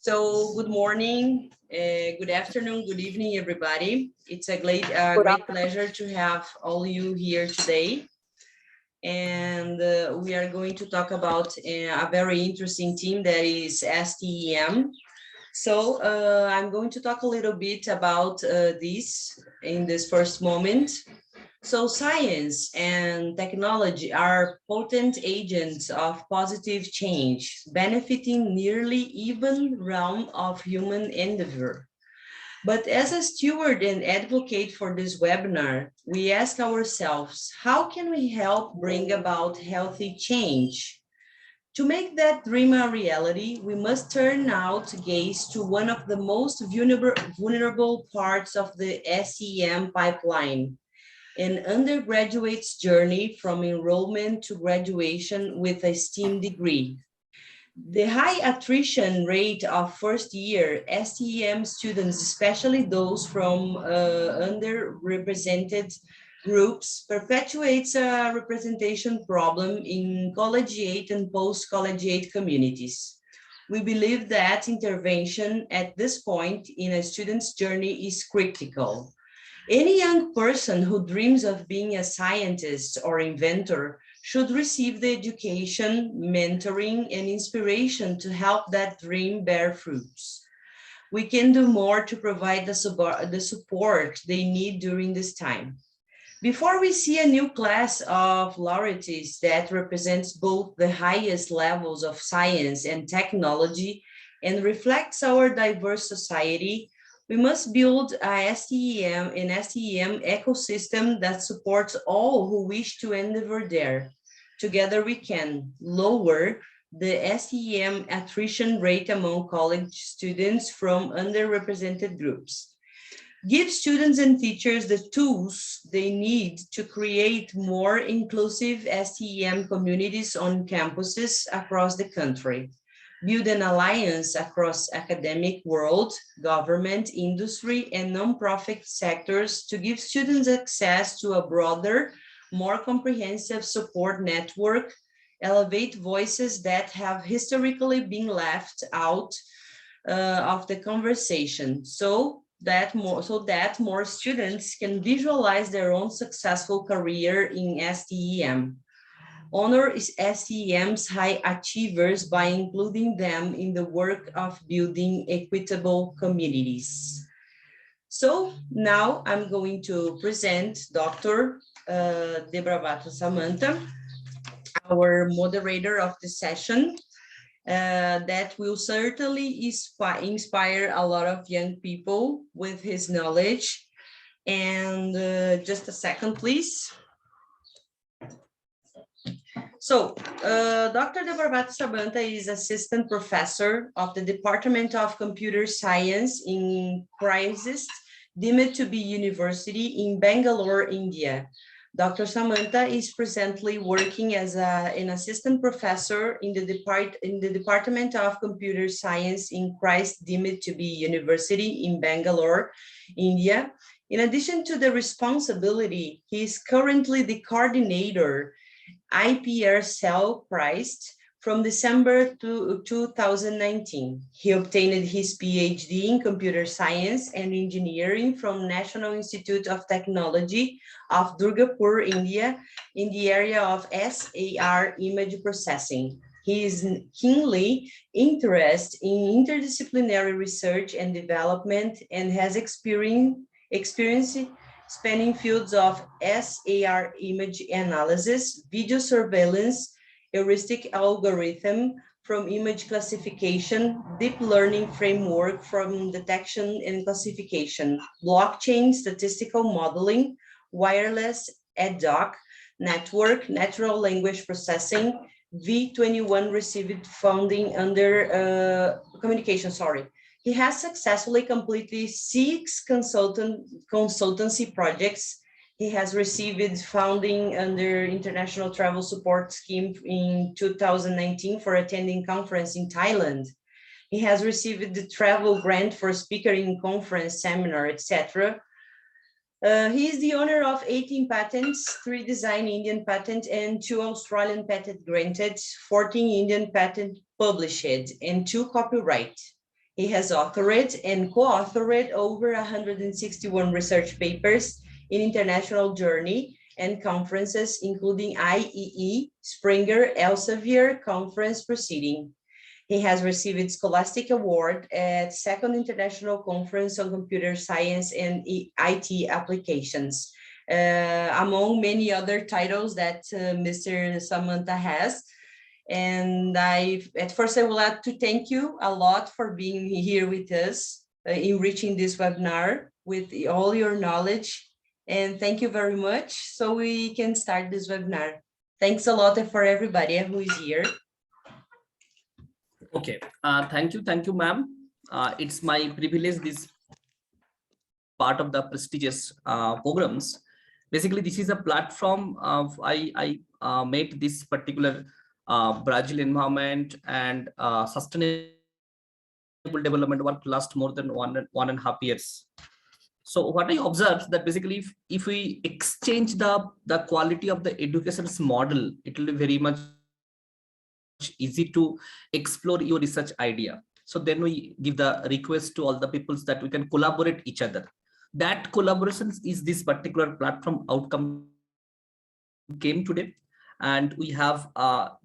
So good morning, good afternoon, good evening, everybody. It's a Good great afternoon. pleasure to have all you here today. And we are going to talk about a very interesting theme that is STEM. So I'm going to talk a little bit about this in this first moment. So science and technology are potent agents of positive change, benefiting nearly even realm of human endeavor. But as a steward and advocate for this webinar, we ask ourselves, how can we help bring about healthy change? To make that dream a reality, we must turn now to gaze to one of the most vulnerable parts of the SEM pipeline, an undergraduate's journey from enrollment to graduation with a STEAM degree. The high attrition rate of first year STEM students, especially those from underrepresented groups, perpetuates a representation problem in collegiate and post-collegiate communities. We believe that intervention at this point in a student's journey is critical. Any young person who dreams of being a scientist or inventor should receive the education, mentoring, and inspiration to help that dream bear fruits. We can do more to provide the support they need during this time. Before we see a new class of laureates that represents both the highest levels of science and technology and reflects our diverse society, we must build an STEM ecosystem that supports all who wish to endeavor there. Together we can lower the STEM attrition rate among college students from underrepresented groups. Give students and teachers the tools they need to create more inclusive STEM communities on campuses across the country. Build an alliance across academic world, government, industry, and nonprofit sectors to give students access to a broader, more comprehensive support network, elevate voices that have historically been left out of the conversation so that more students can visualize their own successful career in STEM. Honor STEM's high achievers by including them in the work of building equitable communities. So now I'm going to present Dr. Debravato Samantha, our moderator of the session, that will certainly inspire a lot of young people with his knowledge. And just a second, please. So, Dr. De Barbato Sabanta is assistant professor of the Department of Computer Science in Christ deemed to be University in Bangalore, India. Dr. Samantha is presently working as an assistant professor in the Department of Computer Science in Christ deemed to be University in Bangalore, India. In addition to the responsibility, he is currently the coordinator IPR cell priced from December to 2019. He obtained his PhD in computer science and engineering from National Institute of Technology of Durgapur, India, in the area of SAR image processing. He is keenly interested in interdisciplinary research and development and has experience spanning fields of SAR image analysis, video surveillance, heuristic algorithm from image classification, deep learning framework from detection and classification, blockchain statistical modeling, wireless ad hoc network, natural language processing, V21 received funding under He has successfully completed 6 consultancy projects. He has received funding under International Travel Support Scheme in 2019 for attending conference in Thailand. He has received the travel grant for speaker in conference, seminar, etc. He is the owner of 18 patents, 3 design Indian patent and 2 Australian patent granted, 14 Indian patent published, and 2 copyright. He has authored and co-authored over 161 research papers in international journey and conferences, including IEE, Springer Elsevier Conference Proceeding. He has received Scholastic Award at Second International Conference on Computer Science and IT Applications, among many other titles that Mr. Samantha has. And at first, I would like to thank you a lot for being here with us, enriching this webinar with all your knowledge. And thank you very much. So we can start this webinar. Thanks a lot for everybody who is here. Okay, thank you, ma'am. It's my privilege this part of the prestigious programs. Basically, this is a platform of I made this particular Brazil environment and sustainable development work last more than one and a half years. So what I observed that basically if we exchange the quality of the education's model, it will be very much easy to explore your research idea. So then we give the request to all the peoples that we can collaborate each other. That collaboration is this particular platform outcome came today. And we have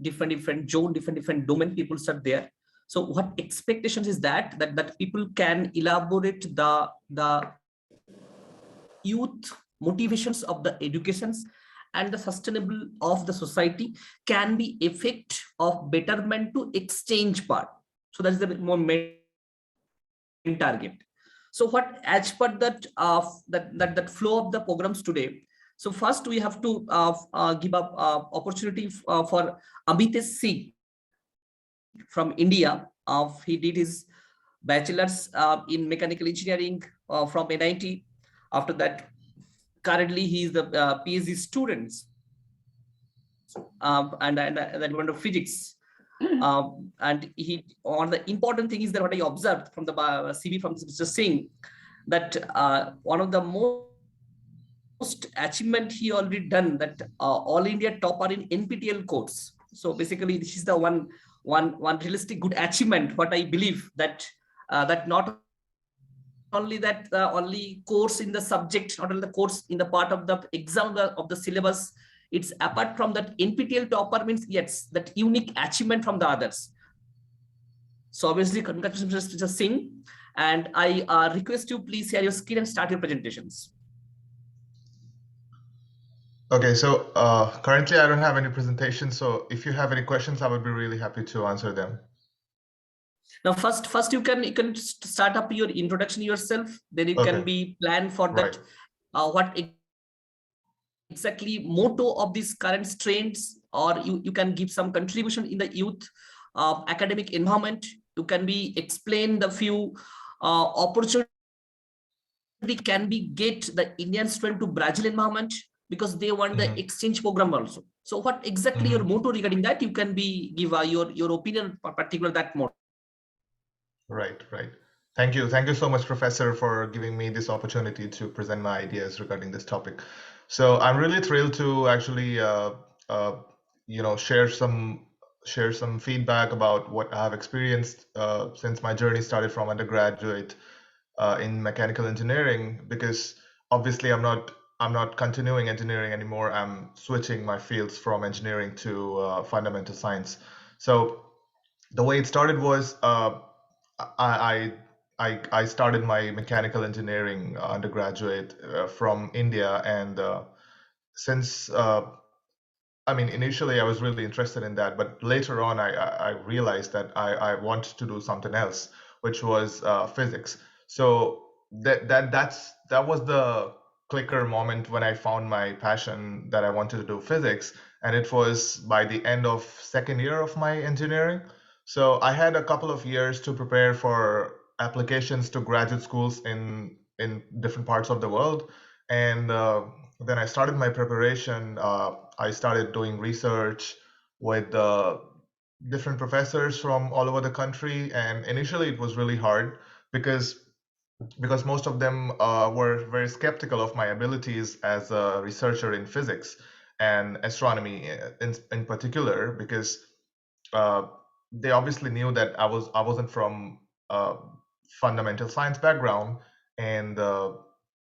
different zone, different domain people are there. So what expectations is that people can elaborate the youth motivations of the educations and the sustainable of the society can be effect of betterment to exchange part. So that's the more main target. So what as per that that flow of the programs today. So first we have to give up opportunity for Amitesh Singh from India. He did his bachelor's in mechanical engineering from NIT. After that, currently he is the PhD student and that one of physics. And he on the important thing is that what I observed from the CV from Mr. Singh, that one of the most achievement he already done, that all India topper in NPTEL course. So basically this is the one realistic good achievement what I believe, that that not only that only course in the subject, not only the course in the part of the exam of the syllabus, it's apart from that NPTEL topper means yes, that unique achievement from the others. So obviously congratulations Mr. Singh, and I request you please share your screen and start your presentations. Okay, so currently I don't have any presentation, so if you have any questions, I would be really happy to answer them. Now first you can start up your introduction yourself, then you can be planned for that what exactly motto of these current trends, or you can give some contribution in the youth academic environment. You can be explain the few opportunity can be get the Indian student to Brazil environment because they want the exchange program also. So what exactly your motto regarding that, you can be give your opinion particular that motto. Right. Thank you so much, Professor, for giving me this opportunity to present my ideas regarding this topic. So I'm really thrilled to actually share some feedback about what I have experienced since my journey started from undergraduate in mechanical engineering, because obviously I'm not continuing engineering anymore. I'm switching my fields from engineering to fundamental science. So the way it started was I started my mechanical engineering undergraduate from India, and since initially I was really interested in that, but later on I realized that I wanted to do something else, which was physics. So that was the clicker moment when I found my passion that I wanted to do physics, and it was by the end of second year of my engineering. So I had a couple of years to prepare for applications to graduate schools in different parts of the world, and then I started my preparation. I started doing research with different professors from all over the country, and initially it was really hard because most of them were very skeptical of my abilities as a researcher in physics and astronomy in particular, because they obviously knew that I wasn't from fundamental science background. And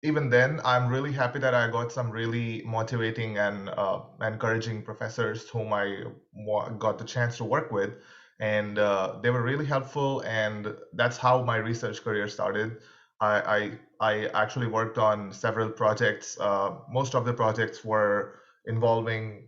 even then, I'm really happy that I got some really motivating and encouraging professors whom I got the chance to work with. And they were really helpful. And that's how my research career started. I actually worked on several projects. Most of the projects were involving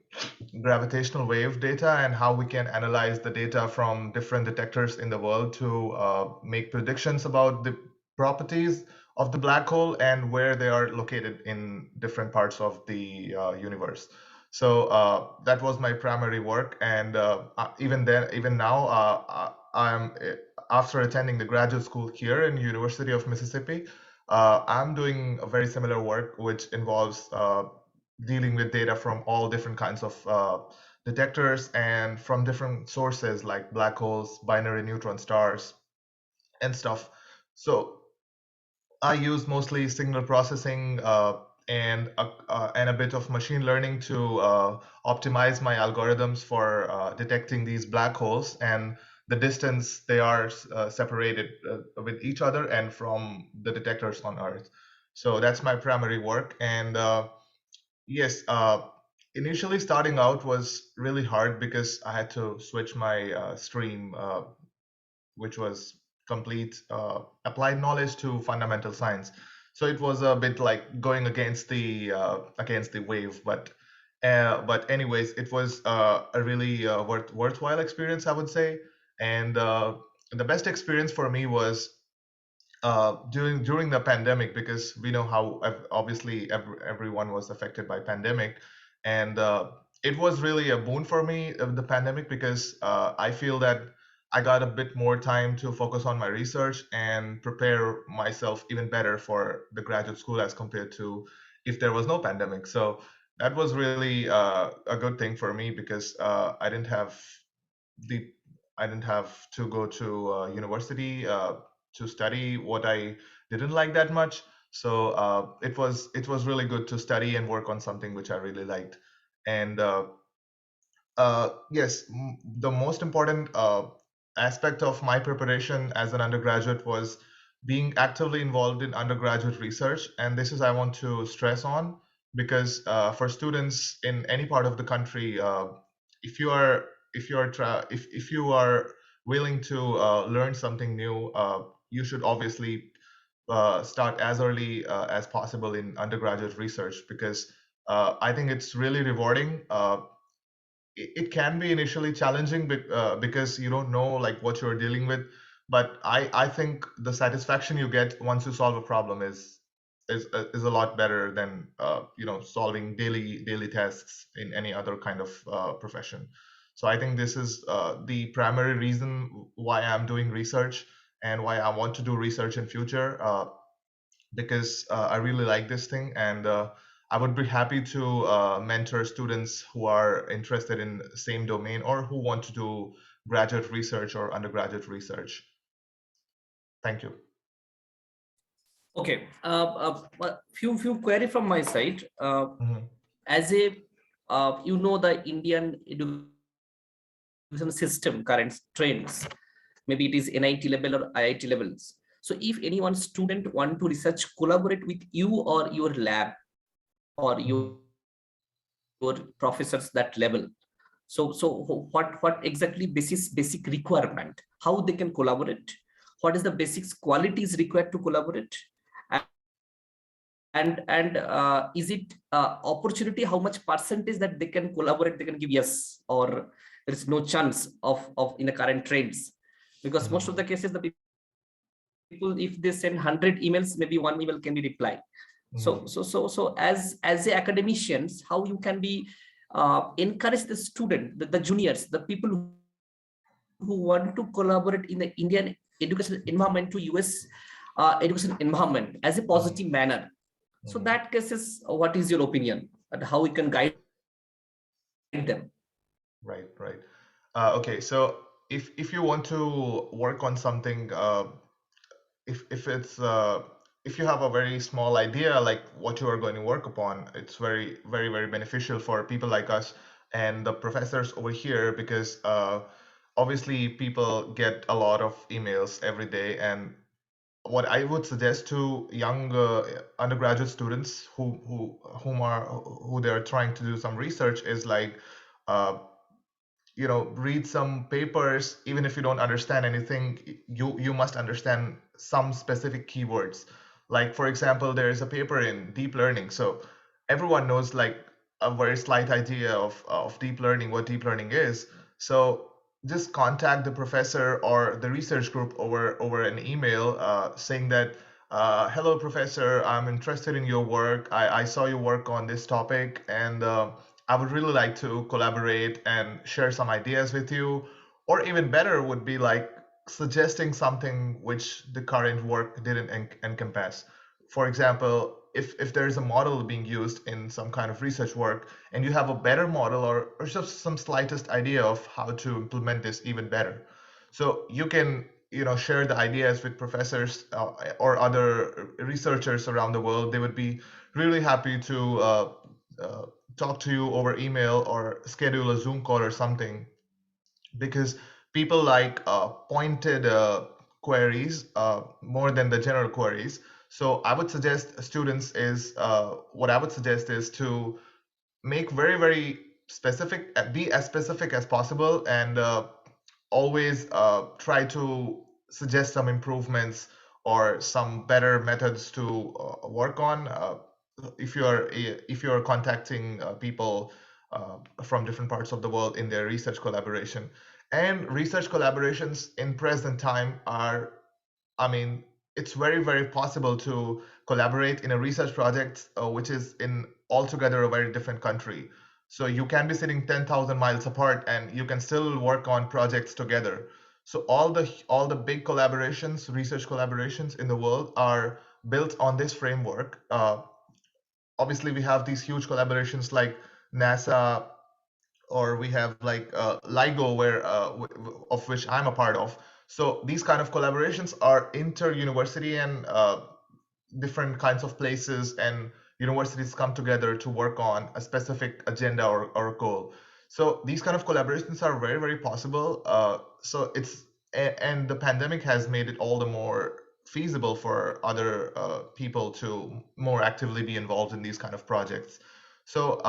gravitational wave data and how we can analyze the data from different detectors in the world to make predictions about the properties of the black hole and where they are located in different parts of the universe. So that was my primary work, and even then, even now, I'm after attending the graduate school here in University of Mississippi. I'm doing a very similar work, which involves dealing with data from all different kinds of detectors and from different sources like black holes, binary neutron stars, and stuff. So I use mostly signal processing and a bit of machine learning to optimize my algorithms for detecting these black holes and the distance they are separated with each other and from the detectors on Earth. So that's my primary work. And yes, initially starting out was really hard because I had to switch my stream, which was complete applied knowledge to fundamental science. So it was a bit like going against the wave, but anyways, it was a really worthwhile experience, I would say. And the best experience for me was during the pandemic, because we know how obviously everyone was affected by pandemic, and it was really a boon for me the pandemic, because I feel that I got a bit more time to focus on my research and prepare myself even better for the graduate school as compared to if there was no pandemic. So that was really a good thing for me, because the I didn't have to go to university to study what I didn't like that much. So it was really good to study and work on something which I really liked. And yes, the most important aspect of my preparation as an undergraduate was being actively involved in undergraduate research. And this is I want to stress on, because for students in any part of the country, if you are if you are willing to learn something new, you should obviously start as early as possible in undergraduate research, because I think it's really rewarding. It can be initially challenging because you don't know like what you're dealing with, but I think the satisfaction you get once you solve a problem is a lot better than solving daily tasks in any other kind of profession. So I think this is the primary reason why I'm doing research and why I want to do research in future, because I really like this thing, and I would be happy to mentor students who are interested in the same domain or who want to do graduate research or undergraduate research. Thank you. Okay, a few query from my side. Mhm. As a the Indian education system current trends, maybe it is NIT level or IIT levels. So if any one student want to research collaborate with you or your lab or your Mhm. professors that level, so what exactly basic requirement, how they can collaborate, what is the basics qualities required to collaborate, and is it opportunity, how much percentage that they can collaborate, they can give yes, or there is no chance of in the current trends, because most of the Mhm. cases the people if they send 100 emails, maybe one email can be reply. So as a academicians, how you can be encourage the student, the juniors, the people who want to collaborate in the Indian educational environment to US education environment as a positive manner. Mhm. So that Mhm. cases, what is your opinion and how we can guide them? Right, right. Okay, so if you want to work on something, if it's if you have a very small idea like what you are going to work upon, it's very beneficial for people like us and the professors over here, because obviously people get a lot of emails every day, and what I would suggest to young undergraduate students who they are trying to do some research is like, uh, read some papers. Even if you don't understand anything, you must understand some specific keywords. Like, for example, there is a paper in deep learning, so everyone knows like a very slight idea of deep learning, what deep learning is. So just contact the professor or the research group over an email, saying that, hello professor, I'm interested in your work. I saw you work on this topic, and I would really like to collaborate and share some ideas with you. Or even better would be like suggesting something which the current work didn't encompass. For example, if there is a model being used in some kind of research work, and you have a better model, or just some slightest idea of how to implement this even better, so you can share the ideas with professors or other researchers around the world. They would be really happy to uh, talk to you over email or schedule a Zoom call or something, because people like pointed queries more than the general queries. So I would suggest students is what I would suggest is to make very, very specific, be as specific as possible, and always try to suggest some improvements or some better methods to work on. If you're contacting people from different parts of the world in their research collaboration. And research collaborations in present time are, I mean, it's very, very possible to collaborate in a research project which is in altogether a very different country. So you can be sitting 10,000 miles apart and you can still work on projects together. So all the big collaborations, research collaborations in the world are built on this framework. Obviously, we have these huge collaborations like NASA, or we have like LIGO, where of which I'm a part of. So these kind of collaborations are inter-university, and different kinds of places and universities come together to work on a specific agenda or a goal. So these kind of collaborations are very, very possible. So and the pandemic has made it all the more feasible for other people to more actively be involved in these kind of projects. So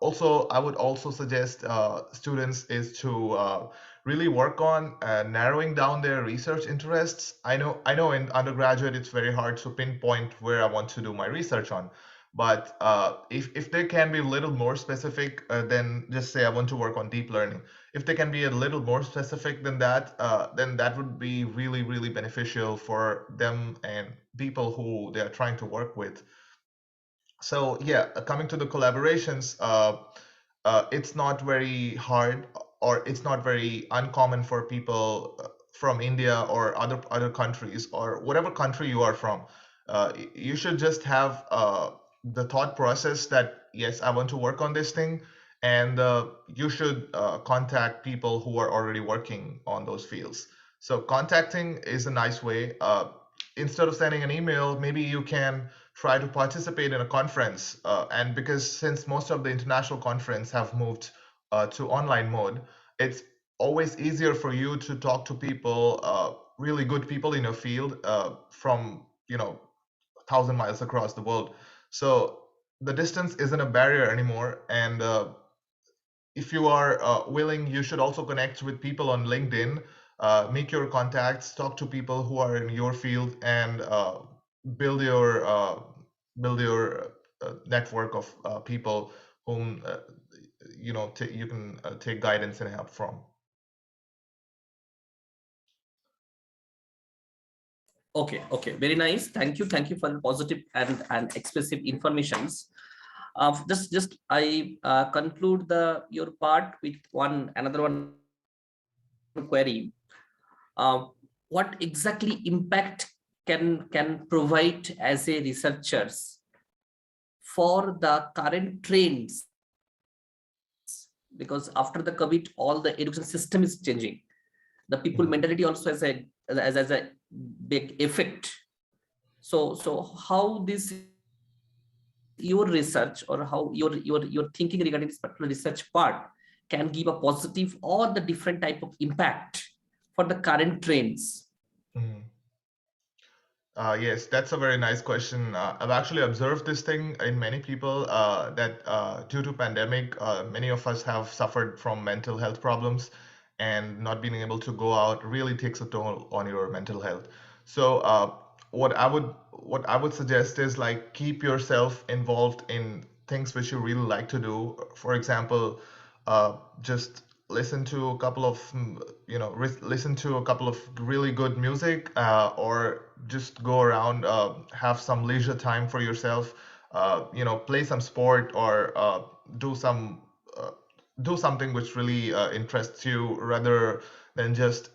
also, I would also suggest students is to really work on narrowing down their research interests. I know in undergraduate it's very hard to pinpoint where I want to do my research on, but if they can be a little more specific than just say I want to work on deep learning. If they can be a little more specific than that, then that would be really, really beneficial for them and people who they are trying to work with. So yeah, coming to the collaborations, it's not very hard, or it's not very uncommon for people from India or other countries, or whatever country you are from. You should just have the thought process that yes, I want to work on this thing, and you should contact people who are already working on those fields. So contacting is a nice way. Instead of sending an email, maybe you can try to participate in a conference. And because since most of the international conference have moved to online mode, it's always easier for you to talk to people, really good people in your field, from 1,000 miles across the world. So the distance isn't a barrier anymore. And if you are willing, you should also connect with people on LinkedIn, make your contacts, talk to people who are in your field, and build your uh, build your network of people whom you can take guidance and help from. Okay, very nice. Thank you for the positive and expressive informations. Just I conclude your part with another one query. What exactly impact can provide as a researchers for the current trends? Because after the COVID, all the education system is changing. The people Mhm. mentality also has a big effect. So how this your research, or how your thinking regarding this particular research part can give a positive or the different type of impact for the current trends? Mhm. Yes, that's a very nice question. I've actually observed this thing in many people that due to pandemic, many of us have suffered from mental health problems, and not being able to go out really takes a toll on your mental health. So what I would suggest is like keep yourself involved in things which you really like to do. For example, just listen to a couple of listen to a couple of really good music, or just go around, have some leisure time for yourself, play some sport, or do some uh, do something which really interests you, rather than just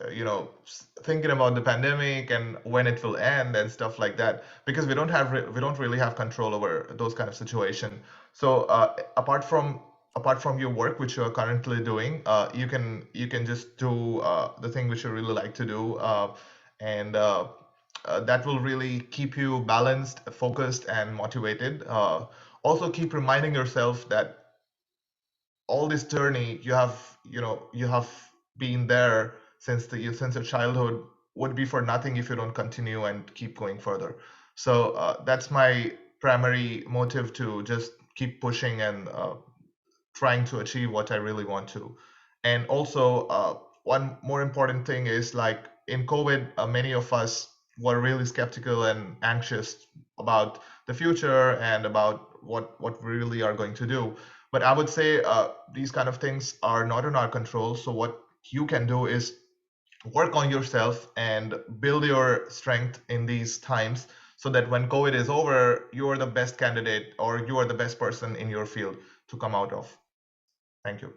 thinking about the pandemic and when it will end and stuff like that, because we don't really have control over those kind of situation. So apart from your work which you are currently doing, you can just do the thing which you really like to do, and that will really keep you balanced, focused, and motivated. Also keep reminding yourself that all this journey you have been there since your childhood would be for nothing if you don't continue and keep going further. So that's my primary motive, to just keep pushing and trying to achieve what I really want to. And also, one more important thing is, like, in COVID, many of us were really skeptical and anxious about the future and about what we really are going to do. But I would say these kind of things are not in our control. So what you can do is work on yourself and build your strength in these times, so that when COVID is over, you are the best candidate, or you are the best person in your field to come out of. Thank you.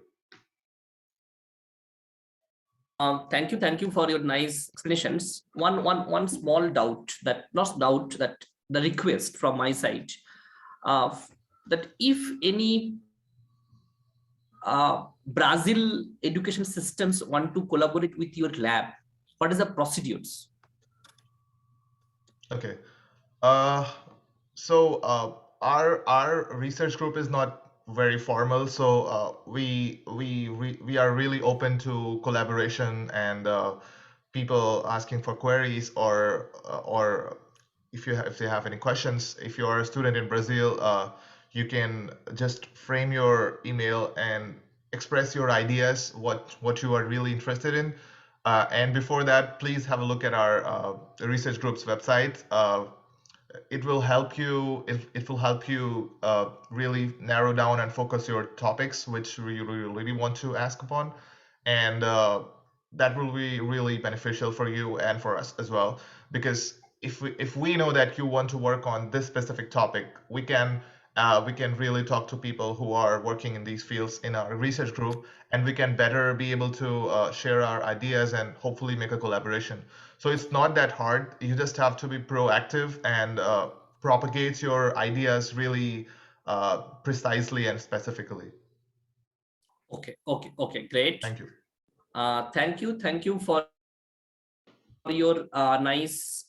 Thank you for your nice explanations. One small doubt, that not doubt, that the request from my side, uh, that if any Brazil education systems want to collaborate with your lab, what is the procedures? Okay. Uh, so our research group is not very formal, so we are really open to collaboration, and people asking for queries, or if they have any questions. If you are a student in Brazil, you can just frame your email and express your ideas, what you are really interested in. And before that, please have a look at our research group's website. It will help you really narrow down and focus your topics which you really want to ask upon, and that will be really beneficial for you and for us as well, because if we know that you want to work on this specific topic, we can really talk to people who are working in these fields in our research group, and we can better be able to share our ideas and hopefully make a collaboration. So it's not that hard. You just have to be proactive and propagate your ideas really precisely and specifically. Okay, great. Thank you. Thank you for your nice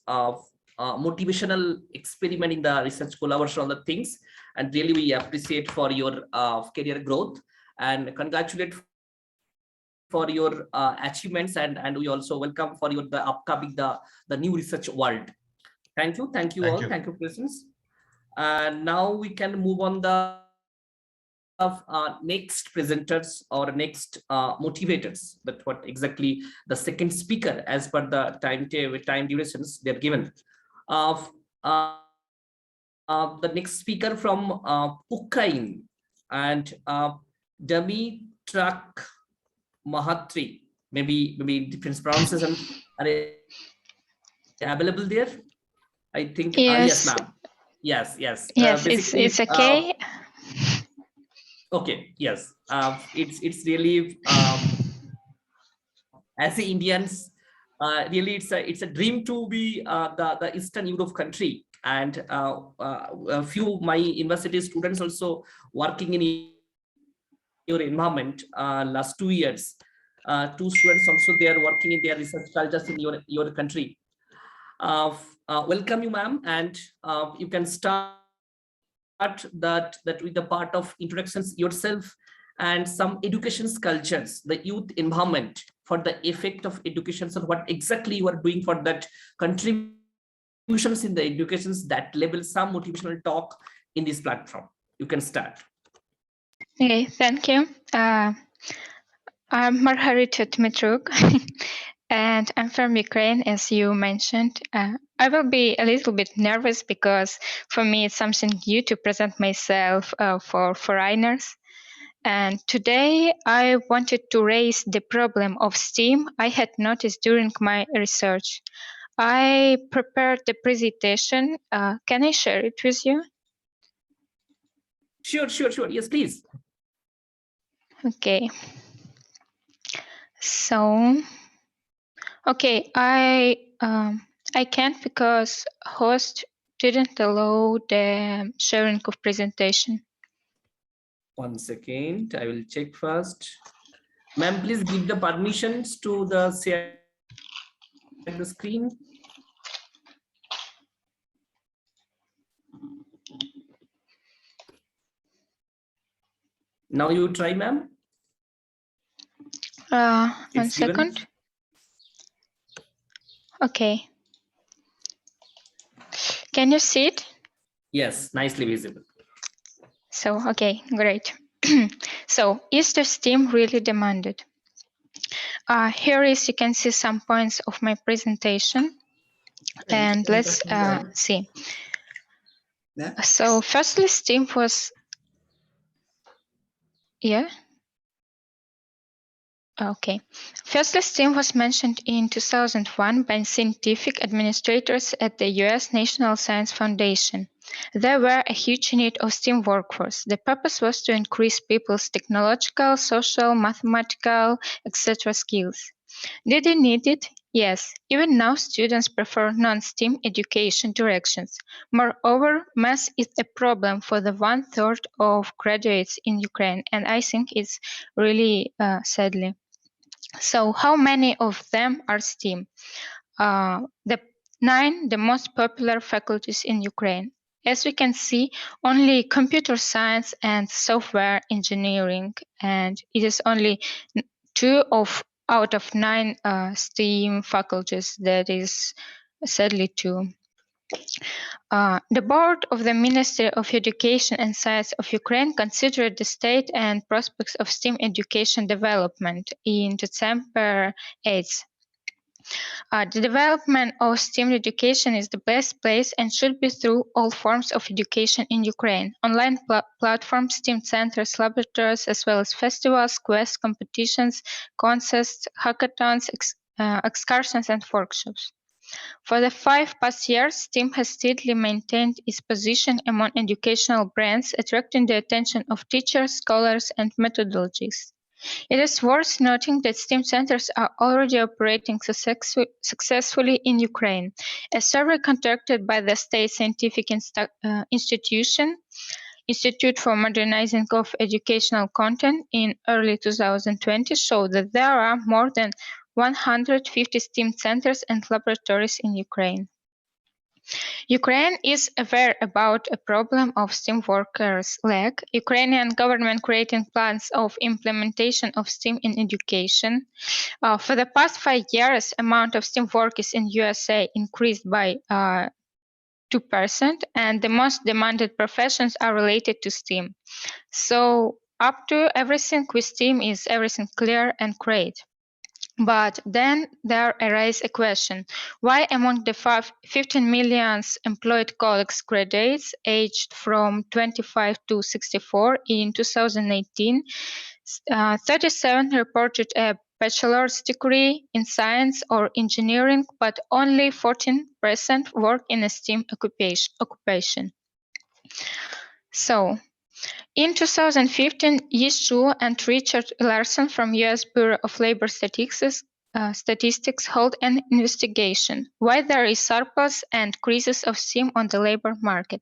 motivational experiment in the research collaboration on the things, and really we appreciate for your career growth, and congratulate for your achievements, and we also welcome for your the upcoming the new research world. Thank you Thank all, you. thank you presence. And now we can move on the next presenters or next motivators, that what exactly the second speaker as per the time durations they're given. uh, uh, the next speaker from Ukraine, and Dimitrak Mahatri, maybe different pronunciation are available there. I think yes Yes, ma'am. Yes, yes, basically it's okay. okay, yes, it's really as the Indians, really it's a dream to be the Eastern Europe country, and a few my university students also working in your environment last 2 years. Two students also they are working in their research cultures in your country. Welcome you ma'am, and you can start that with the part of introductions yourself and some education cultures, the youth environment for the effect of education, and what exactly you are doing for that contribution contributions in the educations that level some motivational talk in this platform. You can start. Okay, thank you. I'm Margarita Dmitruk, and I'm from Ukraine, as you mentioned. I will be a little bit nervous because for me it's something new to present myself for foreigners. And today I wanted to raise the problem of STEAM I had noticed during my research. I prepared the presentation. Can I share it with you? Sure. Yes, please. Okay. So, okay, I can't because host didn't allow the sharing of presentation. 1 second, I will check first. Ma'am, please give the permissions to the share the screen. Now you try, ma'am. 1 second. Okay. Can you see it? Yes, nicely visible. So, okay, great. So, is the STEAM really demanded? Here is, you can see some points of my presentation. And let's see. So, firstly, STEAM was, yeah. Okay. Firstly, STEAM was mentioned in 2001 by scientific administrators at the US National Science Foundation. There were a huge need of STEAM workforce. The purpose was to increase people's technological, social, mathematical, etc. skills. Did they need it? Yes. Even now, students prefer non-STEAM education directions. Moreover, math is a problem for the 1/3 of graduates in Ukraine, and I think it's really sadly. So how many of them are STEAM? The 9 the most popular faculties in Ukraine. As we can see, only computer science and software engineering, and it is only 2 out of 9 STEAM faculties. That is sadly 2. The board of the Ministry of Education and Science of Ukraine considered the state and prospects of STEAM education development in December 8th. The development of STEAM education is the best place and should be through all forms of education in Ukraine. Online platforms, STEAM centers, laboratories, as well as festivals, quests, competitions, contests, hackathons, excursions, and workshops. For the 5 past years, STEAM has steadily maintained its position among educational brands, attracting the attention of teachers, scholars, and methodologists. It is worth noting that STEAM centers are already operating successfully in Ukraine. A survey conducted by the State Scientific Institute for Modernizing of Educational Content in early 2020 showed that there are more than 150 STEAM centers and laboratories in Ukraine. Ukraine is aware about a problem of STEAM workers lack. Ukrainian government creating plans of implementation of STEAM in education. For the past 5 years, amount of STEAM workers in USA increased by 2%, and the most demanded professions are related to STEAM. So up to everything with STEAM is everything clear and great. But then there arises a question: why among the 15 million employed colleagues graduates aged from 25 to 64 in 2018, 37 reported a bachelor's degree in science or engineering, but only 14% work in a STEAM occupation. So, in 2015, Yi Shu and Richard Larson from US Bureau of Labor Statistics held an investigation why there is surplus and crisis of STEAM on the labor market.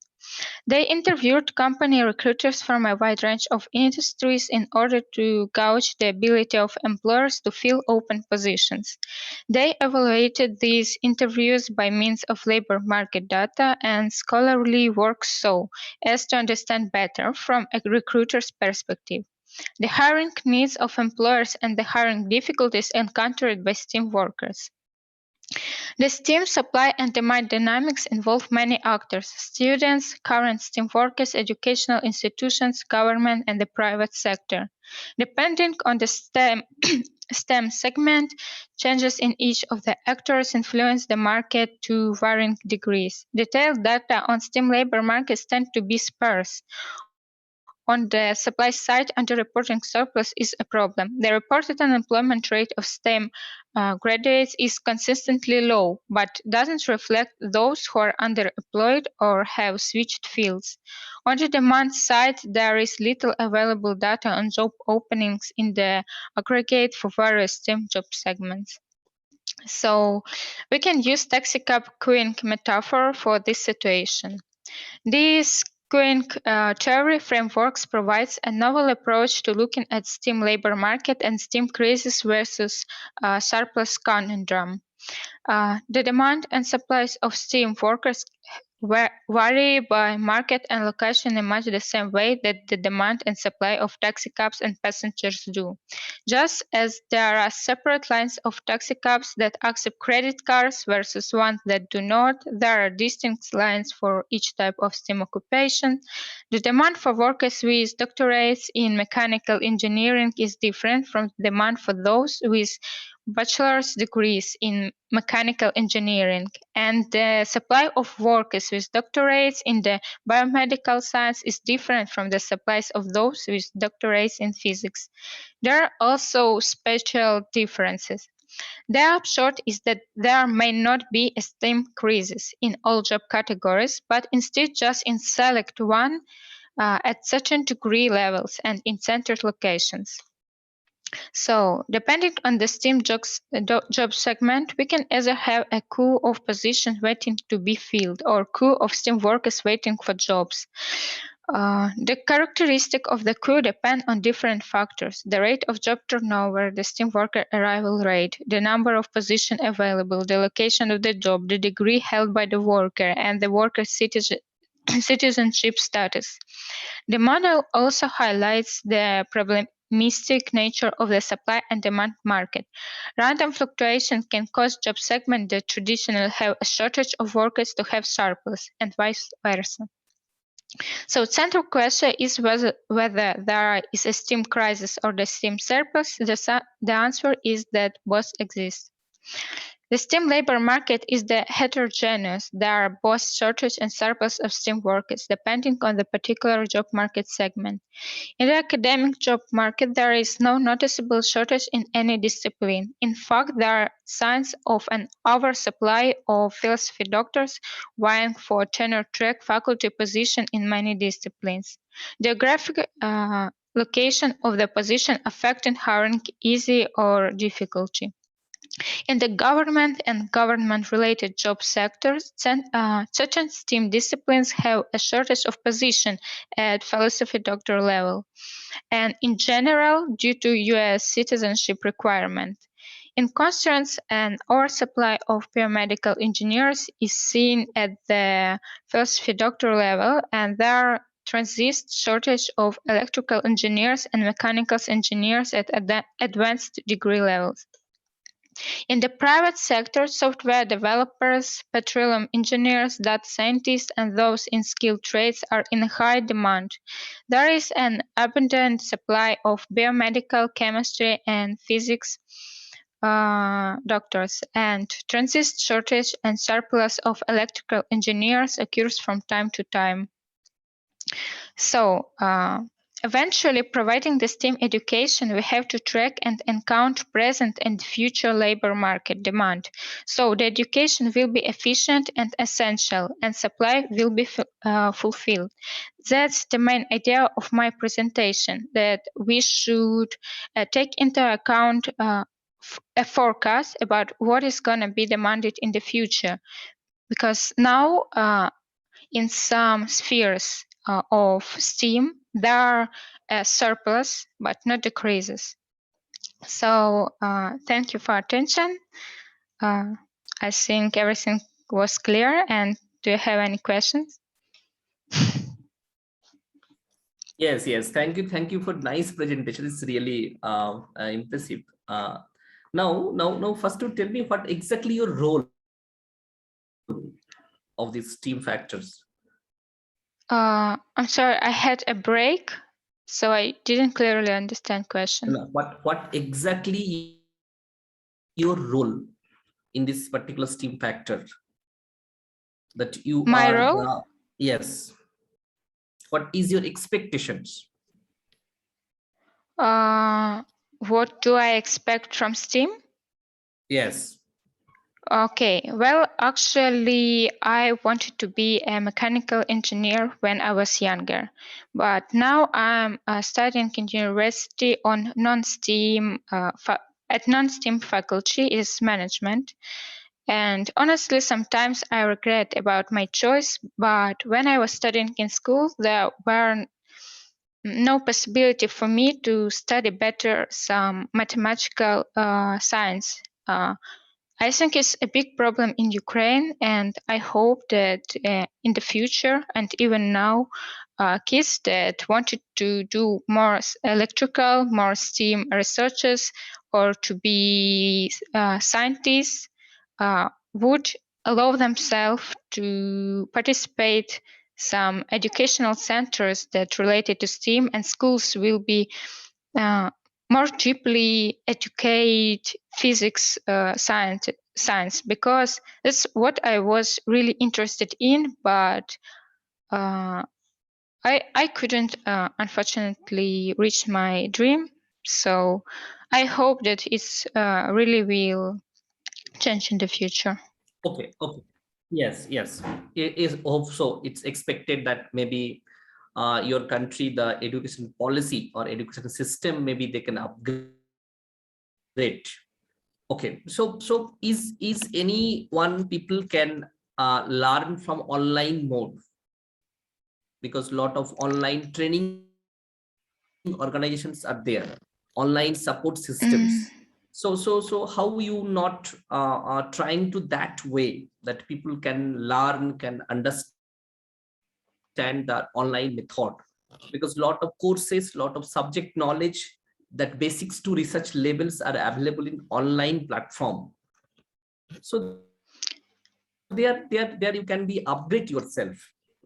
They interviewed company recruiters from a wide range of industries in order to gauge the ability of employers to fill open positions. They evaluated these interviews by means of labor market data and scholarly work so as to understand better from a recruiter's perspective the hiring needs of employers and the hiring difficulties encountered by STEAM workers. The STEAM supply and demand dynamics involve many actors: students, current STEAM workers, educational institutions, government, and the private sector. Depending on the STEM segment, changes in each of the actors influence the market to varying degrees. Detailed data on STEM labor markets tend to be sparse. On the supply side, underreporting surplus is a problem. The reported unemployment rate of STEM graduates is consistently low, but doesn't reflect those who are underemployed or have switched fields. On the demand side, there is little available data on job openings in the aggregate for various STEM job segments. So we can use taxi cab queuing metaphor for this situation. This queuing theory frameworks provides a novel approach to looking at STEAM labor market and STEAM crisis versus surplus conundrum. The demand and supplies of STEAM workers vary by market and location in much the same way that the demand and supply of taxi cabs and passengers do. Just as there are separate lines of taxi cabs that accept credit cards versus ones that do not, there are distinct lines for each type of STEM occupation. The demand for workers with doctorates in mechanical engineering is different from the demand for those with bachelor's degrees in mechanical engineering, and the supply of workers with doctorates in the biomedical science is different from the supplies of those with doctorates in physics. There are also spatial differences. The upshot is that there may not be a STEM crisis in all job categories, but instead just in select one at certain degree levels and in centered locations. So, depending on the STEAM job segment, we can either have a queue of positions waiting to be filled or queue of STEAM workers waiting for jobs. The characteristic of the queue depend on different factors: the rate of job turnover, the STEAM worker arrival rate, the number of positions available, the location of the job, the degree held by the worker, and the worker's citizenship status. The model also highlights the problematic nature of the supply and demand market. Random fluctuation can cause job segments that traditionally have a shortage of workers to have surplus, and vice versa. So central question is whether there is a STEAM crisis or the STEAM surplus. The answer is that both exist. The STEAM labor market is heterogeneous. There are both shortage and surplus of STEAM workers, depending on the particular job market segment. In the academic job market, there is no noticeable shortage in any discipline. In fact, there are signs of an oversupply of philosophy doctors vying for tenure-track faculty position in many disciplines. Geographic location of the position affecting hiring easy or difficulty. In the government and government-related job sectors, certain STEAM disciplines have a shortage of position at philosophy doctor level, and in general, due to U.S. citizenship requirement. In contrast, an oversupply of biomedical engineers is seen at the philosophy doctor level, and there transist shortage of electrical engineers and mechanical engineers at advanced degree levels. In the private sector, software developers, petroleum engineers, data scientists, and those in skilled trades are in high demand. There is an abundant supply of biomedical, chemistry, and physics doctors, and transist shortage and surplus of electrical engineers occurs from time to time. So, eventually, providing the STEAM education, we have to track and encounter present and future labor market demand. So the education will be efficient and essential, and supply will be fulfilled. That's the main idea of my presentation, that we should take into account a forecast about what is going to be demanded in the future. Because now, in some spheres of STEAM, there are a surplus, but not decreases. So thank you for attention. I think everything was clear. And do you have any questions? Yes. Thank you for nice presentation. It's really impressive. Now, first to tell me what exactly your role of these STEAM factors? I'm sorry, I had a break, so I didn't clearly understand question. What exactly your role in this particular STEAM factor? That you My are role? the, yes. What is your expectations? What do I expect from STEAM? Yes. Okay, well, actually, I wanted to be a mechanical engineer when I was younger, but now I'm studying in university on non-STEAM at non-STEAM faculty is management. And honestly, sometimes I regret about my choice, but when I was studying in school, there were no possibility for me to study better some mathematical science. I think it's a big problem in Ukraine, and I hope that in the future and even now, kids that wanted to do more electrical, more STEAM researchers, or to be scientists would allow themselves to participate some educational centers that related to STEAM, and schools will be more deeply educate physics, science, because that's what I was really interested in, but I couldn't unfortunately reach my dream. So I hope that it's really will change in the future. Okay. Yes. It is also, it's expected that maybe your country, the education policy or education system, maybe they can upgrade. Okay, so is any one people can learn from online mode, because a lot of online training organizations are there, online support systems. So how you not are trying to that way that people can learn, can understand the online method, because a lot of courses, lot of subject knowledge, that basics to research levels are available in online platform. So there you can be upgrade yourself.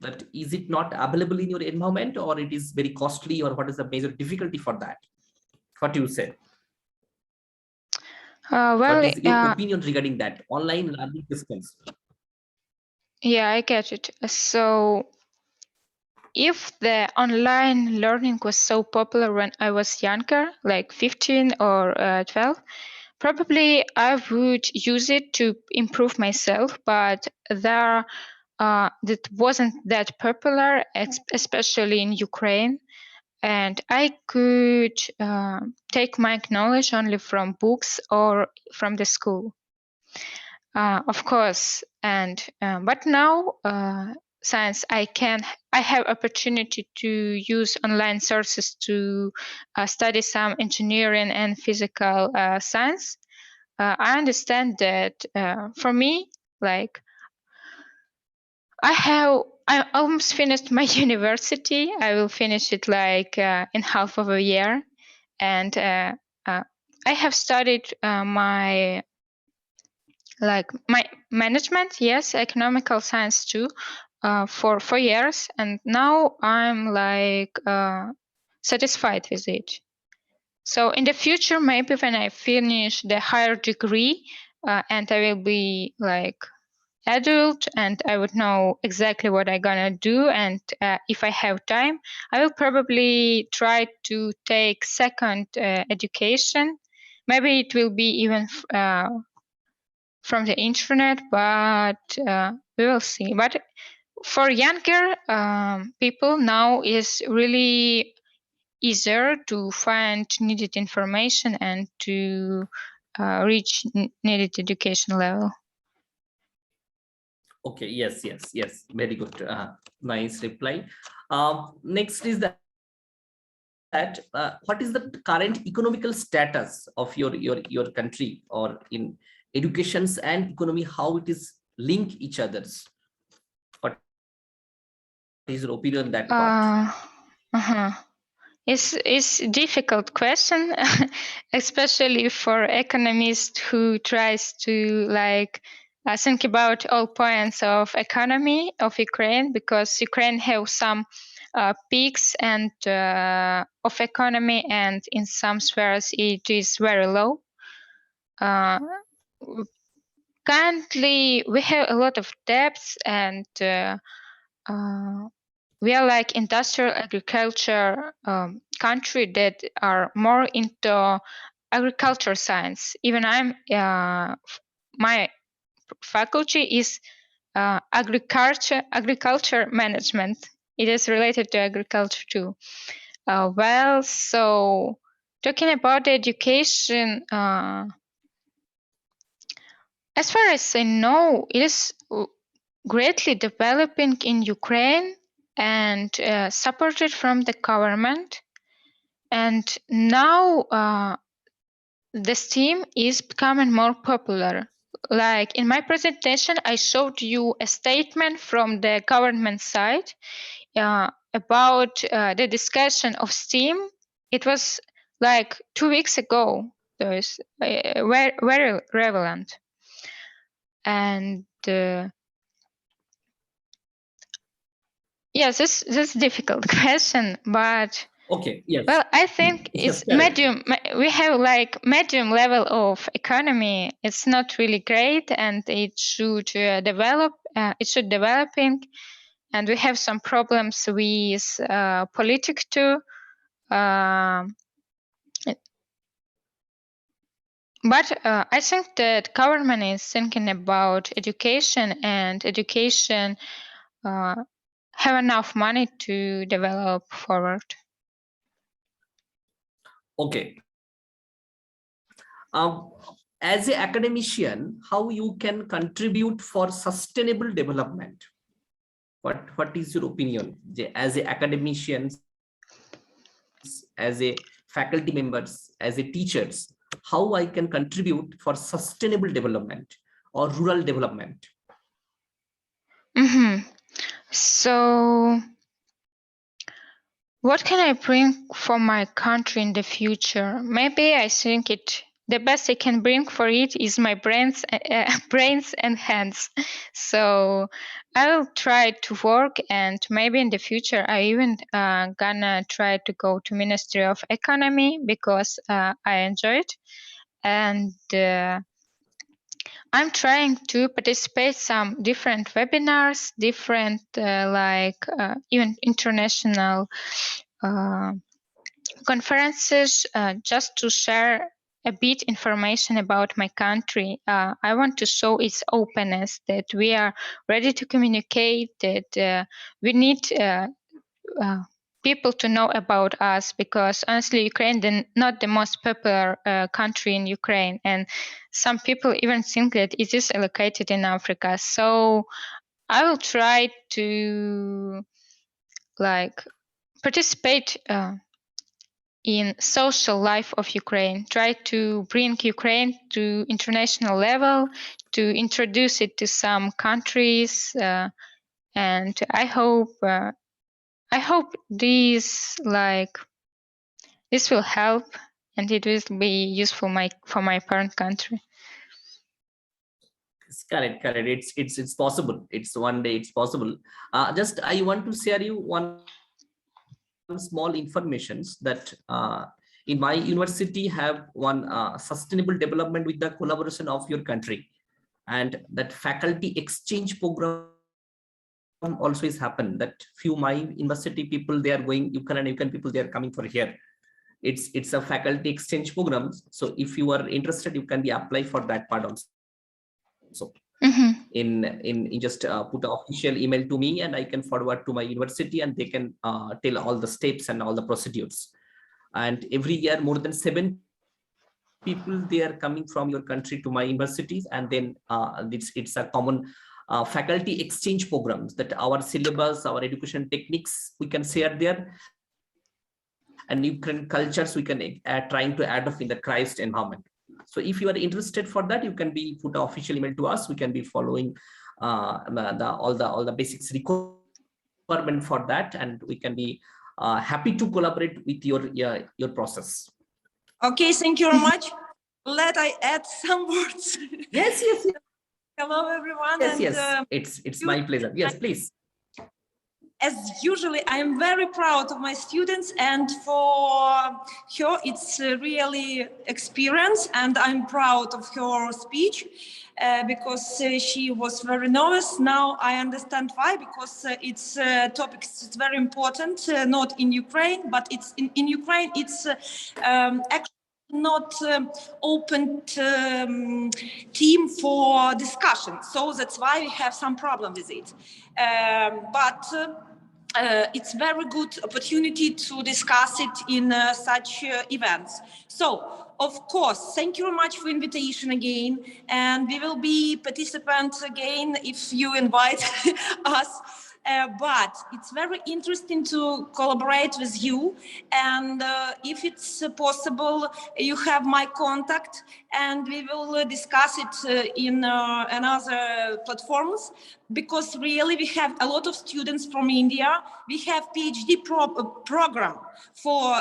That is it not available in your environment, or it is very costly, or what is the major difficulty for that? What you say? What Well, is your opinion regarding that online learning systems? yeah, I get it. So if the online learning was so popular when I was younger, like 15 or 12, probably I would use it to improve myself, but there that wasn't that popular, especially in Ukraine. And I could take my knowledge only from books or from the school. Of course, and but now since I have opportunity to use online sources to study some engineering and physical science. I understand that for me, like I almost finished my university. I will finish it like in half of a year, and I have studied my management, yes, economical science too, for 4 years, and now I'm like satisfied with it. So in the future, maybe when I finish the higher degree and I will be like adult and I would know exactly what I'm gonna do, and if I have time, I will probably try to take second education. Maybe it will be even from the internet, but we will see. But for younger people now is really easier to find needed information and to reach needed education level. Okay, yes, very good. Nice reply. Next is that what is the current economical status of your country, or in educations and economy, how it is link each others? What is your opinion on that part? It's a difficult question, especially for economists who tries to like think about all points of economy of Ukraine, because Ukraine have some peaks and of economy, and in some spheres it is very low. Currently, we have a lot of debts, and we are like industrial agriculture country that are more into agriculture science. Even my faculty is agriculture management. It is related to agriculture too. Well, so talking about education, as far as I know, it is greatly developing in Ukraine and supported from the government. And now the STEAM is becoming more popular. Like in my presentation, I showed you a statement from the government side about the discussion of STEAM. It was like 2 weeks ago. So it's very, very relevant. And yes, this is a difficult question, but Okay, yes. well, I think it's medium. We have like medium level of economy. It's not really great, and it should develop. It should developing, and we have some problems with politics too. But I think that government is thinking about education, and education have enough money to develop forward. Okay. As an academician, how you can contribute for sustainable development? What is your opinion as an academician, as a faculty members, as a teachers, how I can contribute for sustainable development or rural development? So what can I bring for my country in the future? Maybe I think the best I can bring for it is my brains and hands. So I will try to work, and maybe in the future I even gonna try to go to Ministry of Economy, because I enjoy it. And I'm trying to participate some different webinars, different even international conferences, just to share a bit information about my country. I want to show its openness, that we are ready to communicate, that we need people to know about us, because honestly, Ukraine is not the most popular country in Ukraine, and some people even think that it is located in Africa. So I will try to participate in social life of Ukraine, try to bring Ukraine to international level, to introduce it to some countries, and I hope this will help, and it will be useful for my parent country. Correct. It's possible. It's one day it's possible. Just I want to share you one small informations that in my university have one sustainable development with the collaboration of your country, and that faculty exchange program also is happened, that few my university people, they are going, Ukrainian people, they are coming for here. It's a faculty exchange program. So if you are interested, you can be apply for that part also. So in just put an official email to me, and I can forward to my university, and they can tell all the steps and all the procedures. And every year more than 7 people, they are coming from your country to my universities, and then it's a common faculty exchange programs, that our syllabus, our education techniques we can share there, and Ukrainian cultures we can trying to add up in the Christ environment. So if you are interested for that, you can be put an official email to us. We can be following all the basics requirement for that, and we can be happy to collaborate with your process. Okay, thank you very much. Let I add some words. Yes. Hello, everyone. Yes, And, yes, it's my pleasure. Yes, please. as usually, I am very proud of my students, and for her, it's really experience, and I'm proud of her speech because she was very nervous. Now I understand why, because its topic is very important, not in Ukraine, but it's in Ukraine. It's actually not open team for discussion, so that's why we have some problem with it. But it's very good opportunity to discuss it in such events. So, of course, thank you very much for invitation again, and we will be participants again if you invite us. But it's very interesting to collaborate with you, and if it's possible, you have my contact, and we will discuss it in another platforms, because really we have a lot of students from India. We have PhD program for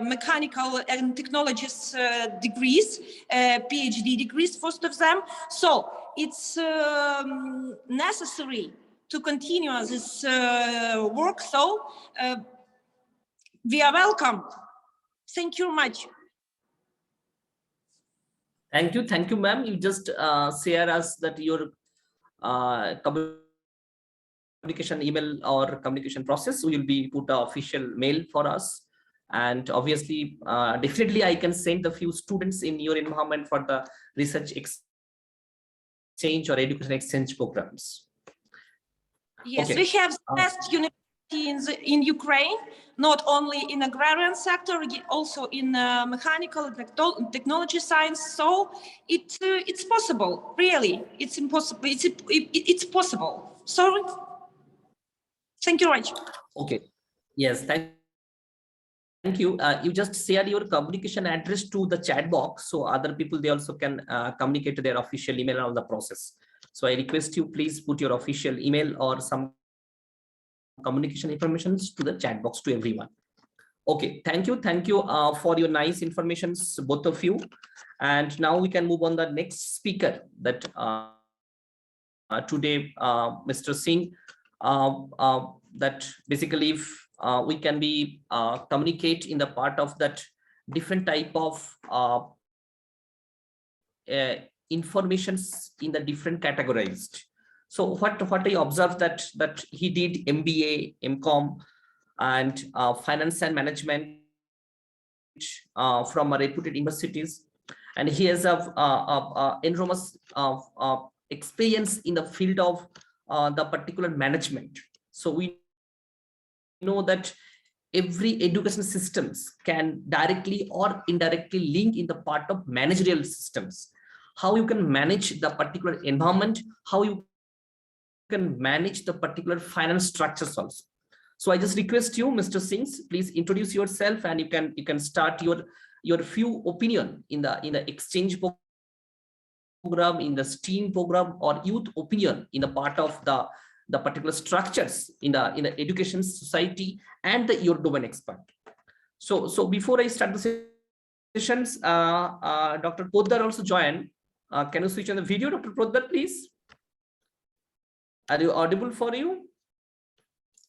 mechanical and technologies degrees, PhD degrees, most of them. So it's necessary to continue this work. So we are welcome. Thank you very much. Thank you, ma'am. You just share us that your communication email or communication process. We will be put an official mail for us, and obviously, definitely, I can send a few students in your environment for the research exchange or education exchange programs. Yes, we have the best university in Ukraine, not only in agrarian sector, also in mechanical and technology science. So it's possible, really. It's impossible. It's possible. So thank you very much. Okay. Yes, thank you. You just share your communication address to the chat box, so other people, they also can communicate to their official email on the process. So I request you, please put your official email or some communication information to the chat box to everyone. Okay, thank you for your nice informations, both of you. And now we can move on the next speaker, that today, Mr. Singh, that basically if we can be communicate in the part of that different type of informations in the different categorized. So what I observed that he did MBA, MCOM, and finance and management from reputed universities, and he has a enormous experience in the field of the particular management. So we know that every education systems can directly or indirectly link in the part of managerial systems, how you can manage the particular environment, how you can manage the particular finance structures also. So I just request you, Mr. Singh, please introduce yourself, and you can start your few opinion in the exchange program, in the STEAM program, or youth opinion in the part of the particular structures in the education society and your domain expert. So before I start the sessions, Dr. Poddar also join. Can you switch on the video, Dr. Poddar, please? Are you audible for you?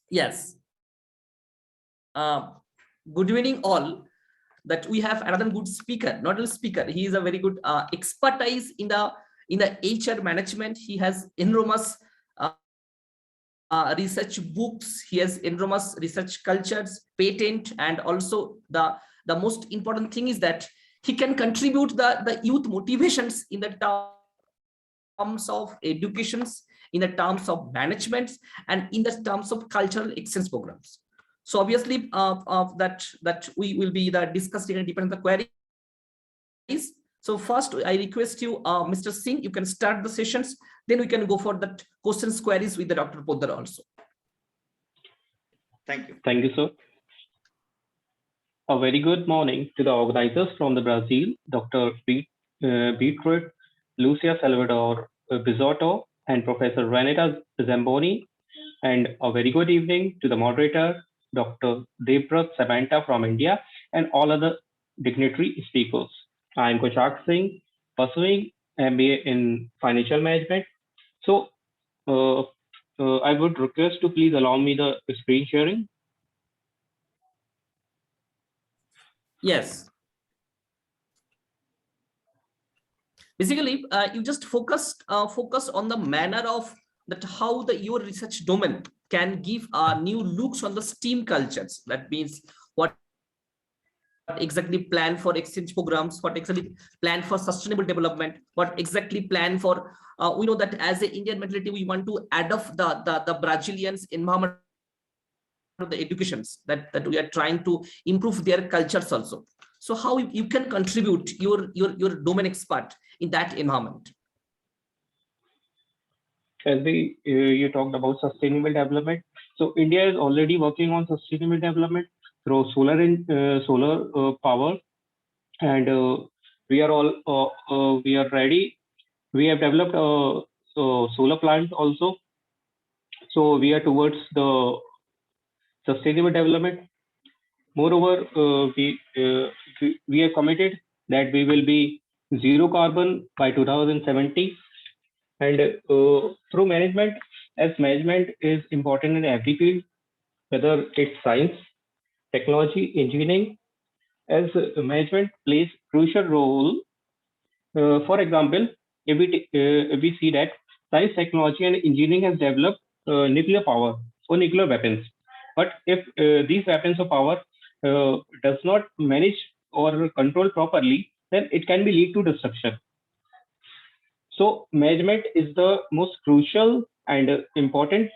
Yes. Good evening all. That we have another good speaker, not a speaker. He is a very good expertise in the HR management. He has enormous research books. He has enormous research cultures, patent, and also the most important thing is that he can contribute the youth motivations in the terms of educations, in the terms of management, and in the terms of cultural exchange programs. So obviously that we will be discussing and depending on the queries. So first I request you, Mr. Singh, you can start the sessions, then we can go for the questions queries with the Dr. Poddar also. Thank you. Thank you, sir. A very good morning to the organizers from the Brazil, Dr. Beatriz Lucia Salvador Bizotto and Professor Renata Zamboni, and a very good evening to the moderator, Dr. Debrat Samanta from India, and all other dignitary speakers. I am Kushak Singh, pursuing MBA in Financial Management So I would request to please allow me the screen sharing. Yes. Basically, you just focus on the manner of that how your research domain can give new looks on the STEAM cultures. That means what exactly plan for exchange programs, what exactly plan for sustainable development, what exactly plan for we know that as an Indian mentality we want to adopt the Brazilians environment of the educations that we are trying to improve their cultures also. So how you can contribute your domain expert in that environment. As you talked about sustainable development, so India is already working on sustainable development through solar power, and we are ready. We have developed solar plants also, so we are towards the sustainable development. Moreover, we are committed that we will be zero carbon by 2070. And through management, as management is important in every field, whether it's science, technology, engineering, as management plays crucial role. For example, if we see that science, technology, and engineering has developed nuclear power or nuclear weapons, but if these weapons of power does not manage or control properly, then it can be lead to destruction. So management is the most crucial and important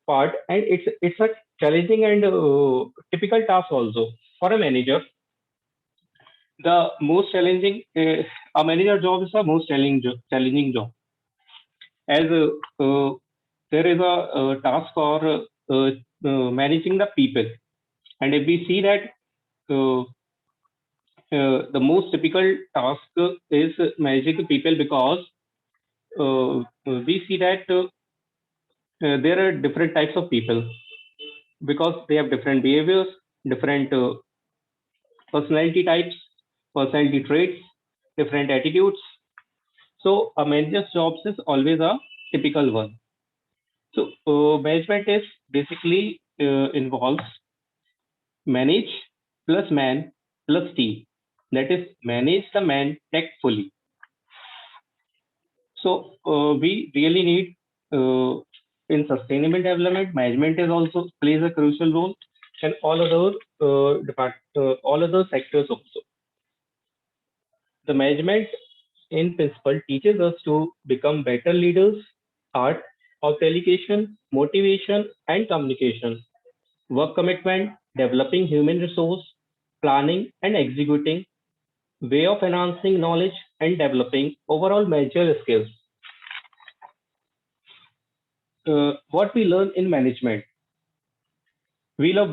part, and it's a challenging and typical task also for a manager. The most challenging a manager job is the most challenging job, as there is a task for managing the people. And if we see that the most typical task is managing the people, because we see that there are different types of people, because they have different behaviors, different personality types, personality traits, different attitudes. So a manager's job is always a typical one. So management is basically involves manage plus man plus team. That is, manage the man tactfully. So we really need in sustainable development, management is also plays a crucial role, and all other sectors also. The management in principle teaches us to become better leaders, art of delegation, motivation, and communication, work commitment, developing human resource, planning and executing, way of enhancing knowledge and developing overall managerial skills. What we learn in management, we learn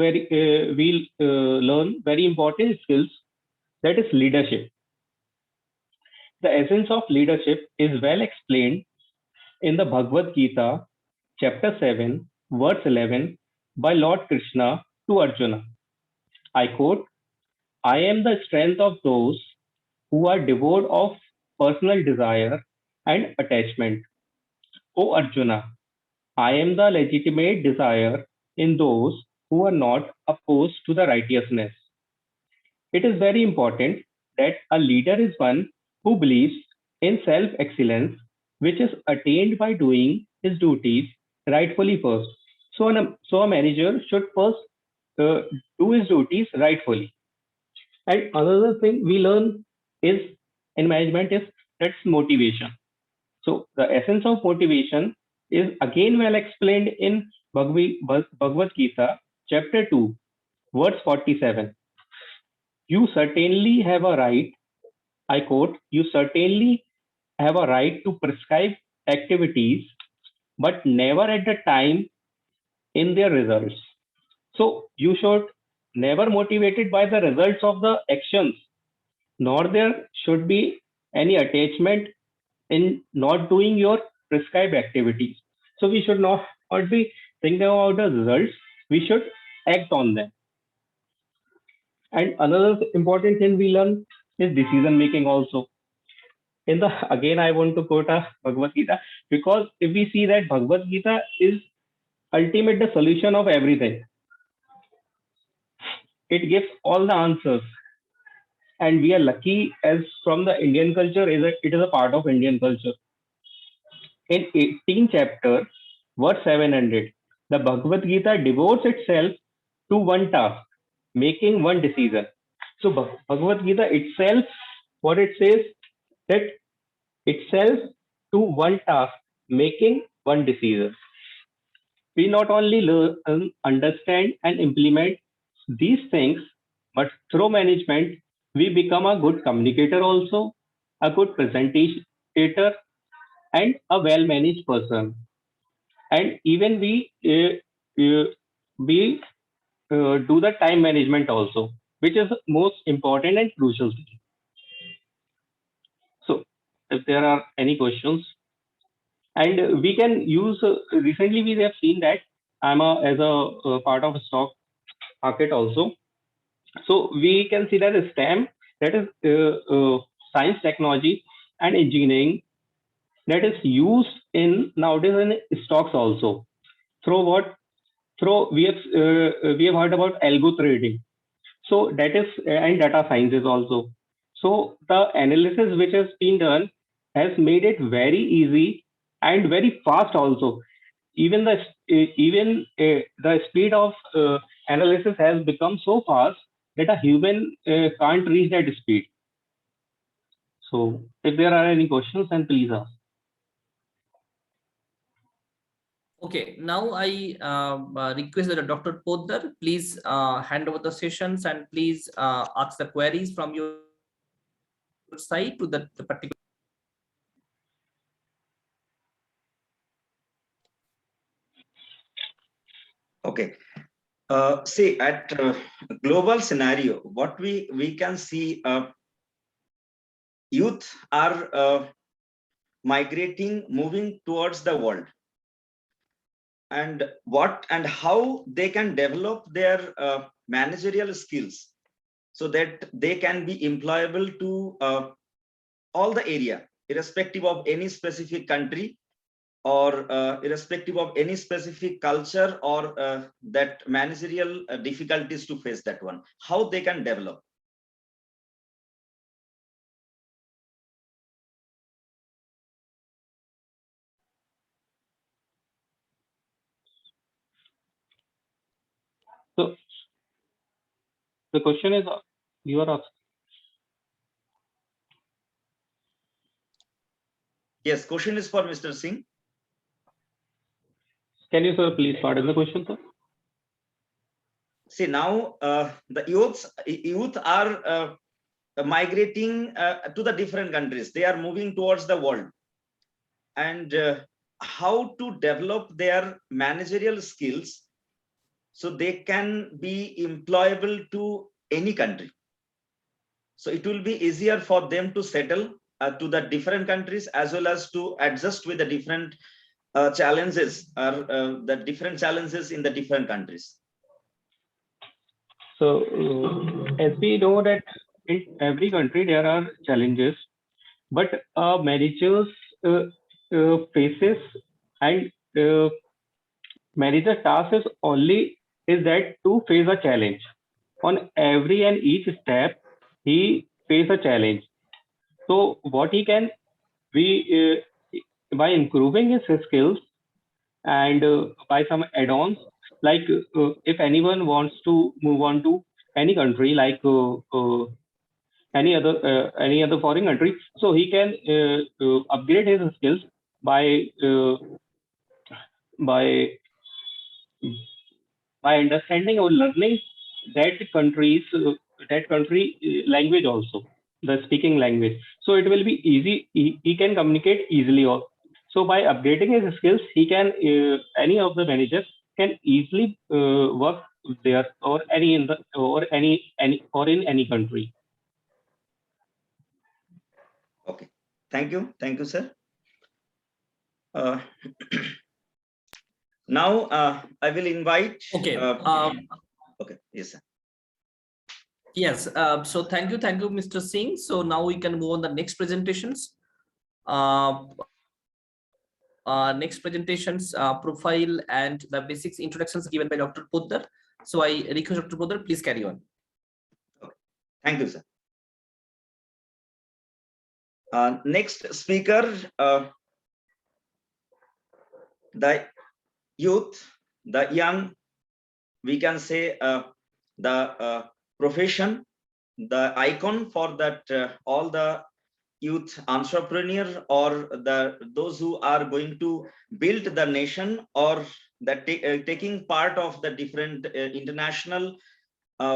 very important skills, that is leadership. The essence of leadership is well explained in the Bhagavad Gita, chapter 7, verse 11, by Lord Krishna to Arjuna. I quote, I am the strength of those who are devoid of personal desire and attachment. O Arjuna, I am the legitimate desire in those who are not opposed to the righteousness. It is very important that a leader is one who believes in self excellence, which is attained by doing his duties rightfully first. So a manager should first uh, do his duties rightfully. And another thing we learn is in management is that's motivation. So the essence of motivation is again well explained in Bhagavad Gita, chapter 2, verse 47. You certainly have a right, I quote, you certainly have a right to prescribe activities, but never at the time in their results. So you should never motivated by the results of the actions, nor there should be any attachment in not doing your prescribed activities. So we should not be thinking about the results. We should act on them. And another important thing we learn is decision making also. again, I want to quote a Bhagavad Gita, because if we see that Bhagavad Gita is ultimate the solution of everything. It gives all the answers, and we are lucky as from the Indian culture, it is a part of Indian culture. In 18th chapter, verse 700, the Bhagavad Gita devotes itself to one task, making one decision. So Bhagavad Gita itself, what it says, that itself to one task, making one decision. We not only learn, understand, and implement these things, but through management, we become a good communicator also, a good presentator, and a well-managed person. And even we do the time management also, which is the most important and crucial thing. So, if there are any questions, and we can use recently we have seen that I'm as a part of a stock market also. So we can see that STEM, that is science, technology, and engineering, that is used in nowadays in stocks also. Through what? Through we have heard about algo trading. So that is and data sciences also. So the analysis which has been done has made it very easy and very fast also. Even the speed of analysis has become so fast that a human can't reach that speed. So if there are any questions, then please ask. Okay, now I request that Dr. Poddar, please hand over the sessions and please ask the queries from your side to the particular. Okay. See, at global scenario, what we can see, youth are migrating, moving towards the world, and what and how they can develop their managerial skills so that they can be employable to all the area, irrespective of any specific country or irrespective of any specific culture or that managerial difficulties to face that one, how they can develop. So the question is, you are asking. Yes, question is for Mr. Singh. Can you, sir, please pardon the question, sir? See, now the youth are migrating to the different countries. They are moving towards the world, and how to develop their managerial skills so they can be employable to any country. So it will be easier for them to settle to the different countries, as well as to adjust with the different challenges or the different challenges in the different countries. So as we know that in every country there are challenges, but managers faces and manager task is only is that to face a challenge. On every and each step, he face a challenge. So what he can be by improving his skills and by some add-ons, like if anyone wants to move on to any country, like any other foreign country, so he can upgrade his skills by by understanding or learning that country language also, the speaking language. So it will be easy. He can communicate easily. So by upgrading his skills, he can any of the managers can easily work there or in any country. Okay, thank you, sir. Now I will invite. Okay. Okay, yes, sir. Yes. So thank you, Mr. Singh. So now we can move on the next presentations. Next presentations, profile and the basics introductions given by Dr. Poddar. So I request Dr. Poddar, please carry on. Thank you, sir. Next speaker, the youth, the young, we can say the profession, the icon for that all the youth entrepreneur or those who are going to build the nation or that taking part of the different international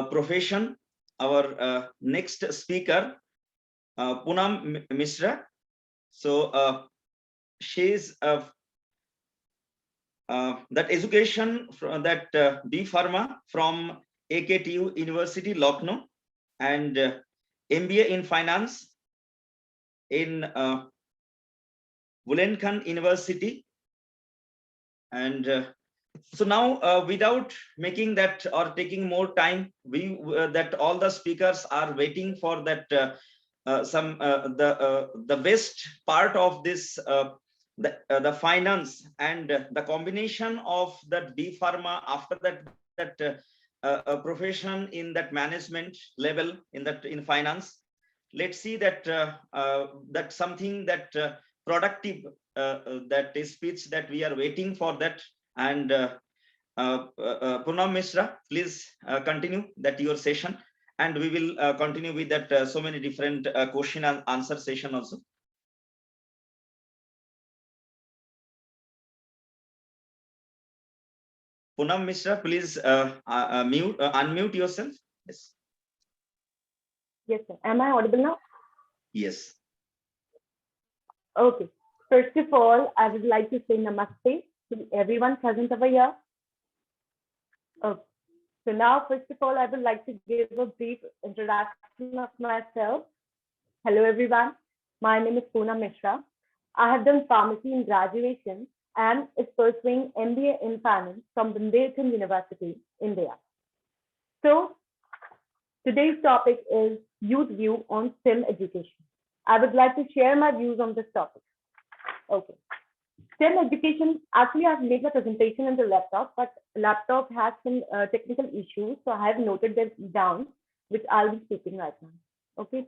profession. Our next speaker, Poonam Mishra. So she is that education from that B Pharma from AKTU University, Lucknow, and MBA in Finance in Bulandshahr University. And so now, without making that or taking more time, we that all the speakers are waiting for that the best part of this the finance and the combination of that B Pharma after that profession in that management level in finance. Let's see that that something that productive that is speech that we are waiting for that. And Poonam Mishra, please continue that your session, and we will continue with that so many different question and answer session also. Poonam Mishra, please unmute yourself. Yes. Yes, sir. Am I audible now? Yes. Okay. First of all, I would like to say namaste to everyone present over here. Okay. So now, first of all, I would like to give a brief introduction of myself. Hello, everyone. My name is Poonam Mishra. I have done pharmacy in graduation and is pursuing MBA in finance from Bulandshahr University, India. So today's topic is youth view on STEM education. I would like to share my views on this topic. Okay. STEM education, actually I've made a presentation in the laptop, but laptop has some technical issues. So I have noted them down, which I'll be speaking right now. Okay.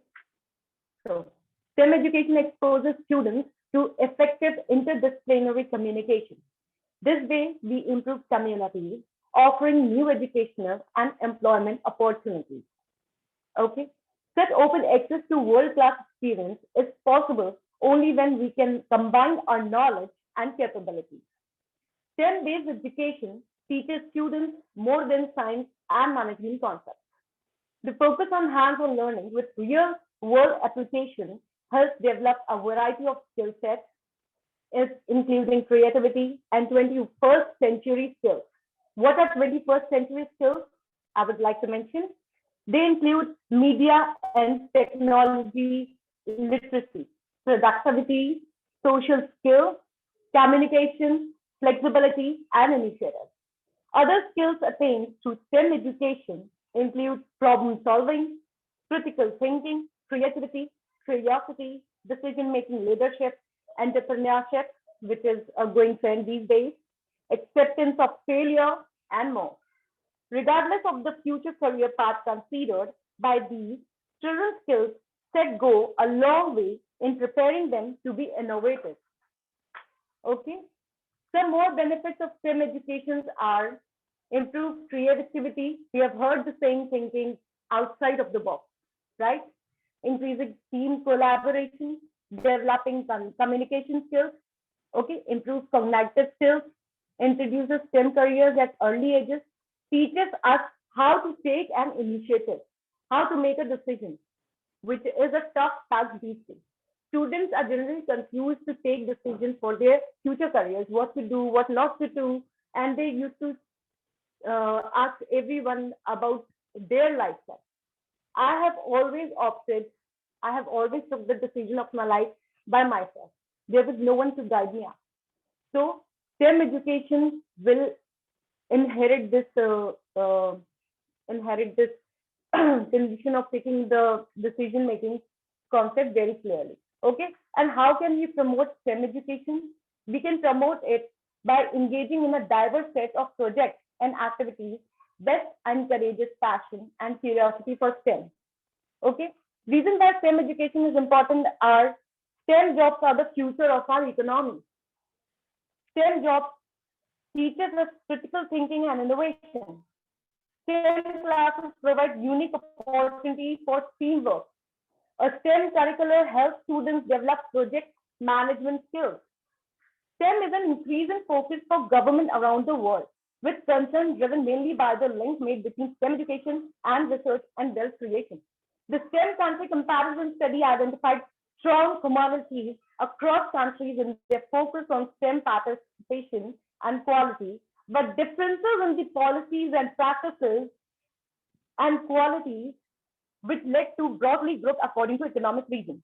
So STEM education exposes students to effective interdisciplinary communication. This way, we improve communities, offering new educational and employment opportunities. Okay. Such open access to world-class experience is possible only when we can combine our knowledge and capabilities. STEM-based education teaches students more than science and management concepts. The focus on hands-on learning with real-world application helps develop a variety of skill sets, including creativity and 21st century skills. What are 21st century skills? I would like to mention. They include media and technology literacy, productivity, social skills, communication, flexibility, and initiative. Other skills attained through STEM education include problem solving, critical thinking, creativity, curiosity, decision-making leadership, entrepreneurship, which is a growing trend these days, acceptance of failure, and more. Regardless of the future career path considered by these, children's skills set go a long way in preparing them to be innovative. Okay. Some more benefits of STEM educations are improved creativity. We have heard the saying thinking outside of the box, right? Increasing team collaboration, developing communication skills, okay, improves cognitive skills, introduces STEM careers at early ages, teaches us how to take an initiative, how to make a decision, which is a tough task these days. Students are generally confused to take decisions for their future careers, what to do, what not to do, and they used to ask everyone about their lifestyle. I have always took the decision of my life by myself. There was no one to guide me out. So STEM education will inherit this condition of taking the decision-making concept very clearly. Okay, and how can we promote STEM education? We can promote it by engaging in a diverse set of projects and activities that encourages passion and curiosity for STEM. Okay, reason that STEM education is important are STEM jobs are the future of our economy. STEM jobs teaches us critical thinking and innovation. STEM classes provide unique opportunities for teamwork. A STEM curriculum helps students develop project management skills. STEM is an increasing focus for government around the world, with concerns driven mainly by the link made between STEM education and research and wealth creation. The STEM country comparison study identified strong commonalities across countries in their focus on STEM participation and quality, but differences in the policies and practices and qualities which led to broadly grouped according to economic regions.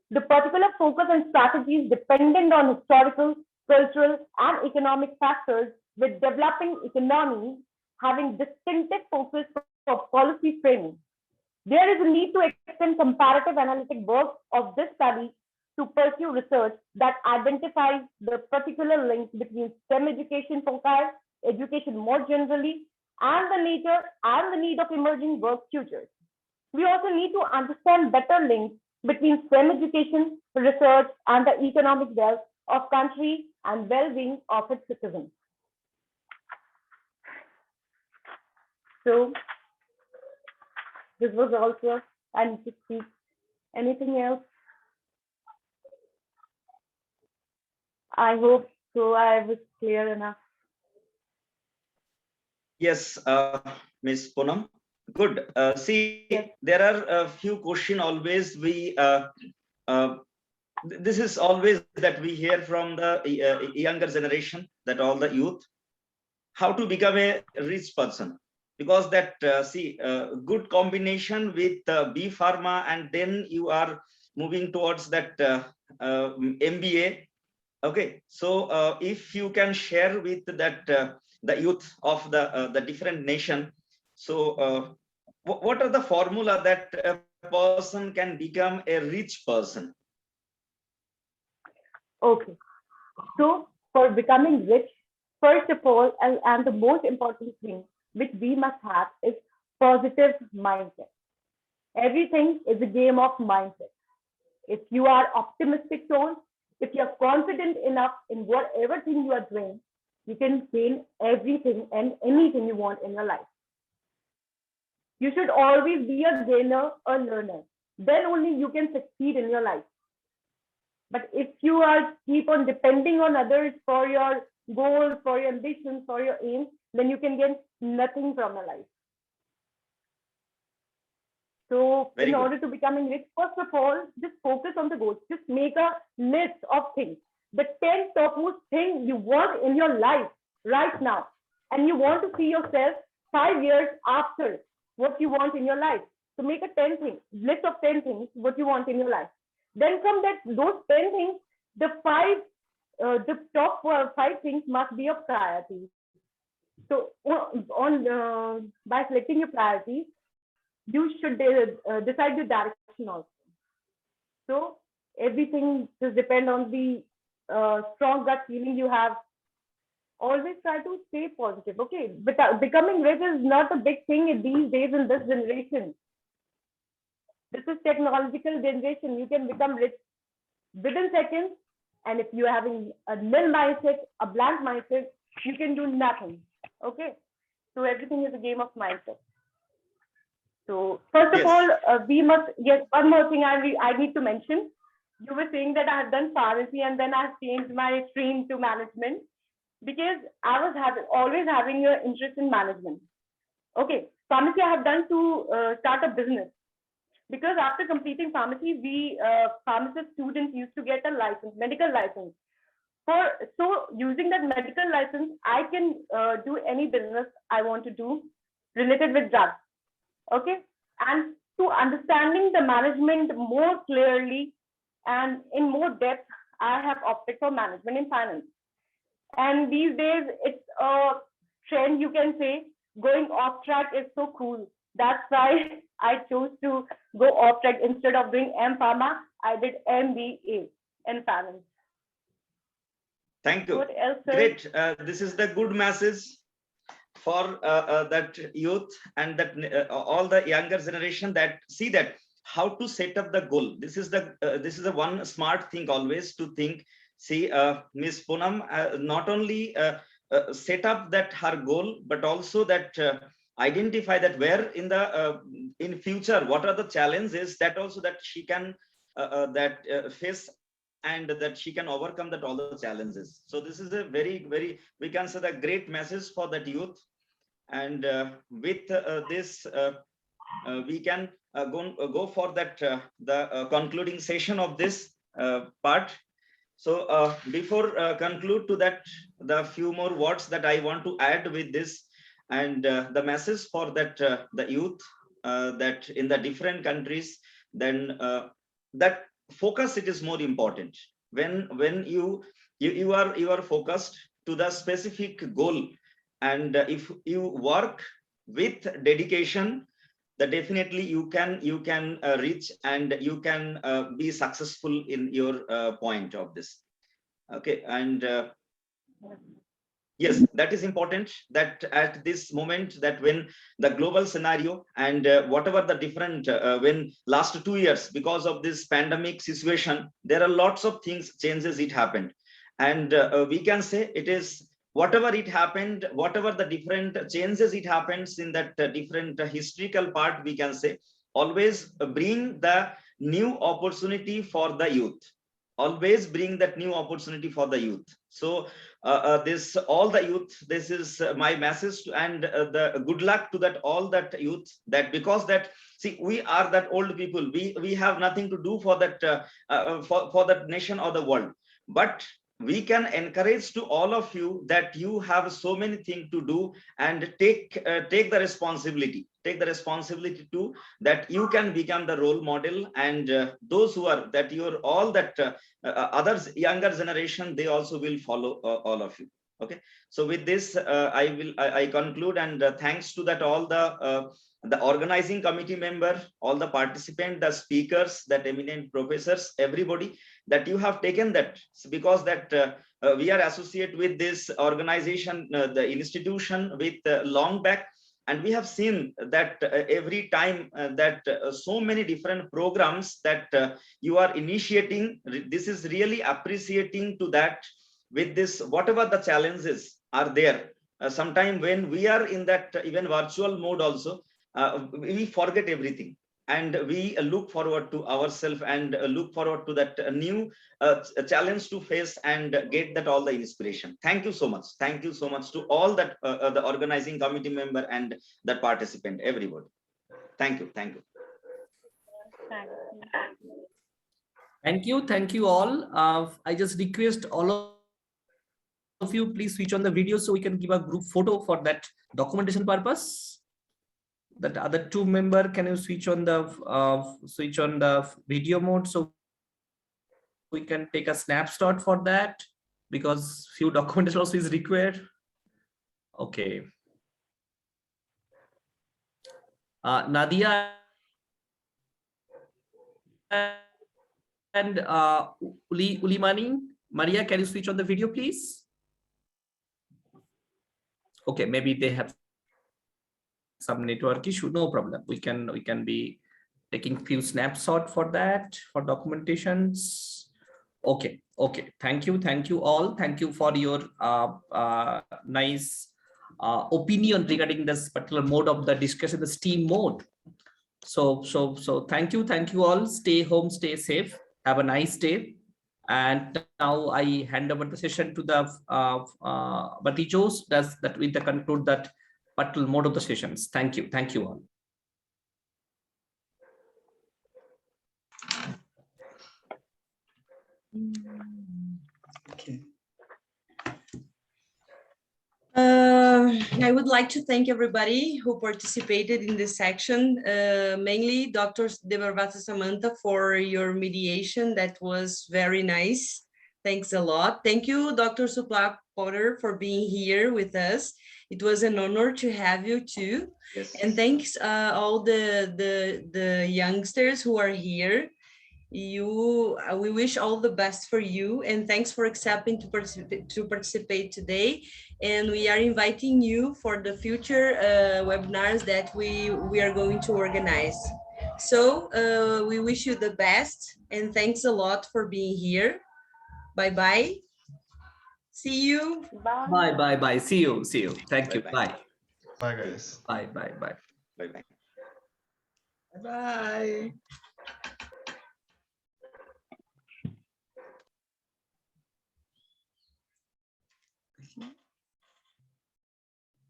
The particular focus and strategies dependent on historical, cultural, and economic factors, with developing economies having distinctive focus for policy framing. There is a need to extend comparative analytic work of this study to pursue research that identifies the particular links between STEM education profile, education more generally, and the nature and the need of emerging work futures. We also need to understand better links between STEM education, research, and the economic wealth of country and well-being of its citizens. So this was also, I need to speak. Anything else? I hope so. I was clear enough. Yes, Ms. Poonam. Good. See, there are a few questions always this is always that we hear from the younger generation, that all the youth, how to become a rich person. Because that, good combination with B Pharma, and then you are moving towards that MBA. Okay, so if you can share with that the youth of the different nation, so what are the formula that a person can become a rich person? Okay, so for becoming rich, first of all, and the most important thing which we must have is positive mindset. Everything is a game of mindset. If you are optimistic soul, if you're confident enough in whatever thing you are doing, you can gain everything and anything you want in your life. You should always be a gainer, a learner. Then only you can succeed in your life. But if you are keep on depending on others for your goals, for your ambitions, for your aims, then you can get nothing from your life. So in order to becoming rich, first of all, just focus on the goals. Just make a list of things. The 10 topmost things you want in your life right now. And you want to see yourself 5 years after what you want in your life. So make a 10 things, list of 10 things what you want in your life. Then from that, those 10 things, the top 5 things must be your priorities. So by selecting your priorities, you should decide the direction also. So everything just depend on the strong gut feeling you have. Always try to stay positive. Okay, but becoming rich is not a big thing these days in this generation. This is technological generation. You can become rich within seconds, and if you're having a nil mindset, a blank mindset, you can do nothing. Okay, so everything is a game of mindset. So first of all, we must get one more thing I need to mention. You were saying that I have done pharmacy and then I've changed my stream to management because I was always having an interest in management. Okay, pharmacy I have done to start a business. Because after completing pharmacy, we pharmacist students used to get a license, medical license. So using that medical license, I can do any business I want to do related with drugs. Okay, and to understanding the management more clearly and in more depth, I have opted for management in finance. And these days, it's a trend, you can say, going off track is so cool. That's why I chose to go off track. Instead of doing M Pharma, I did MBA in finance. Thank you. What else, sir? Great. This is the good message for that youth and that all the younger generation that see that how to set up the goal. This is the one smart thing always to think. See, Miss Poonam not only set up that her goal, but also that identify that where in the in future what are the challenges that also that she can face, and that she can overcome that all the challenges. So this is a very we can say the great message for that youth. And with this we can go for that the concluding session of this part. So before conclude to that, the few more words that I want to add with this, and the message for that the youth that in the different countries, then that focus, it is more important. When you are focused to the specific goal, and if you work with dedication, that definitely you can reach, and you can be successful in your point of this. Okay. And yes, that is important, that at this moment, that when the global scenario and whatever the different when last 2 years, because of this pandemic situation, there are lots of things changes it happened. And we can say it is whatever it happened, whatever the different changes it happens in that different historical part, we can say always bring the new opportunity for the youth, always bring that new opportunity for the youth. So this all the youth, this is my message and the good luck to that all that youth, that because that see, we are that old people, we have nothing to do for that for that nation or the world, but we can encourage to all of you that you have so many things to do, and take the responsibility, to that you can become the role model, and those who are that you're all that others younger generation, they also will follow all of you. Okay. So with this I conclude, and thanks to that all the organizing committee member, all the participants, the speakers, that eminent professors, everybody, that you have taken that, because that we are associated with this organization, the institution, with long back, and we have seen that every time that so many different programs that you are initiating, this is really appreciating to that. With this, whatever the challenges are there, sometime when we are in that even virtual mode also, we forget everything, and we look forward to ourselves, and look forward to that new challenge to face, and get that all the inspiration. Thank you so much. Thank you so much to all that the organizing committee member and the participant, everybody. Thank you. Thank you. Thank you all. I just request all of you, please switch on the video so we can give a group photo for that documentation purpose. That other two member, can you switch on the video mode so we can take a snapshot for that, because few documentation also is required. Okay. Nadia and Ulimani, Maria, can you switch on the video, please? Okay, maybe they have some network issue. No problem. We can be taking few snapshot for that, for documentations. Okay. Thank you all. Thank you for your nice opinion regarding this particular mode of the discussion, the STEAM mode. So thank you all. Stay home, stay safe. Have a nice day. And now I hand over the session to the Batijos, that with the conclude that particular mode of the sessions. Thank you all. Okay. I would like to thank everybody who participated in this section, mainly Dr. Devarvata Samantha for your mediation. That was very nice. Thanks a lot. Thank you, Dr. Suplak Potter, for being here with us. It was an honor to have you too. Yes. And thanks all the youngsters who are here. We wish all the best for you, and thanks for accepting to participate today. And we are inviting you for the future webinars that we are going to organize. So we wish you the best, and thanks a lot for being here. Bye-bye. See you. Bye. Bye, bye, bye. See you. See you. Thank you. Bye-bye. Bye. Bye, guys. Bye, bye, bye. Bye-bye. Bye.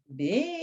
Bem.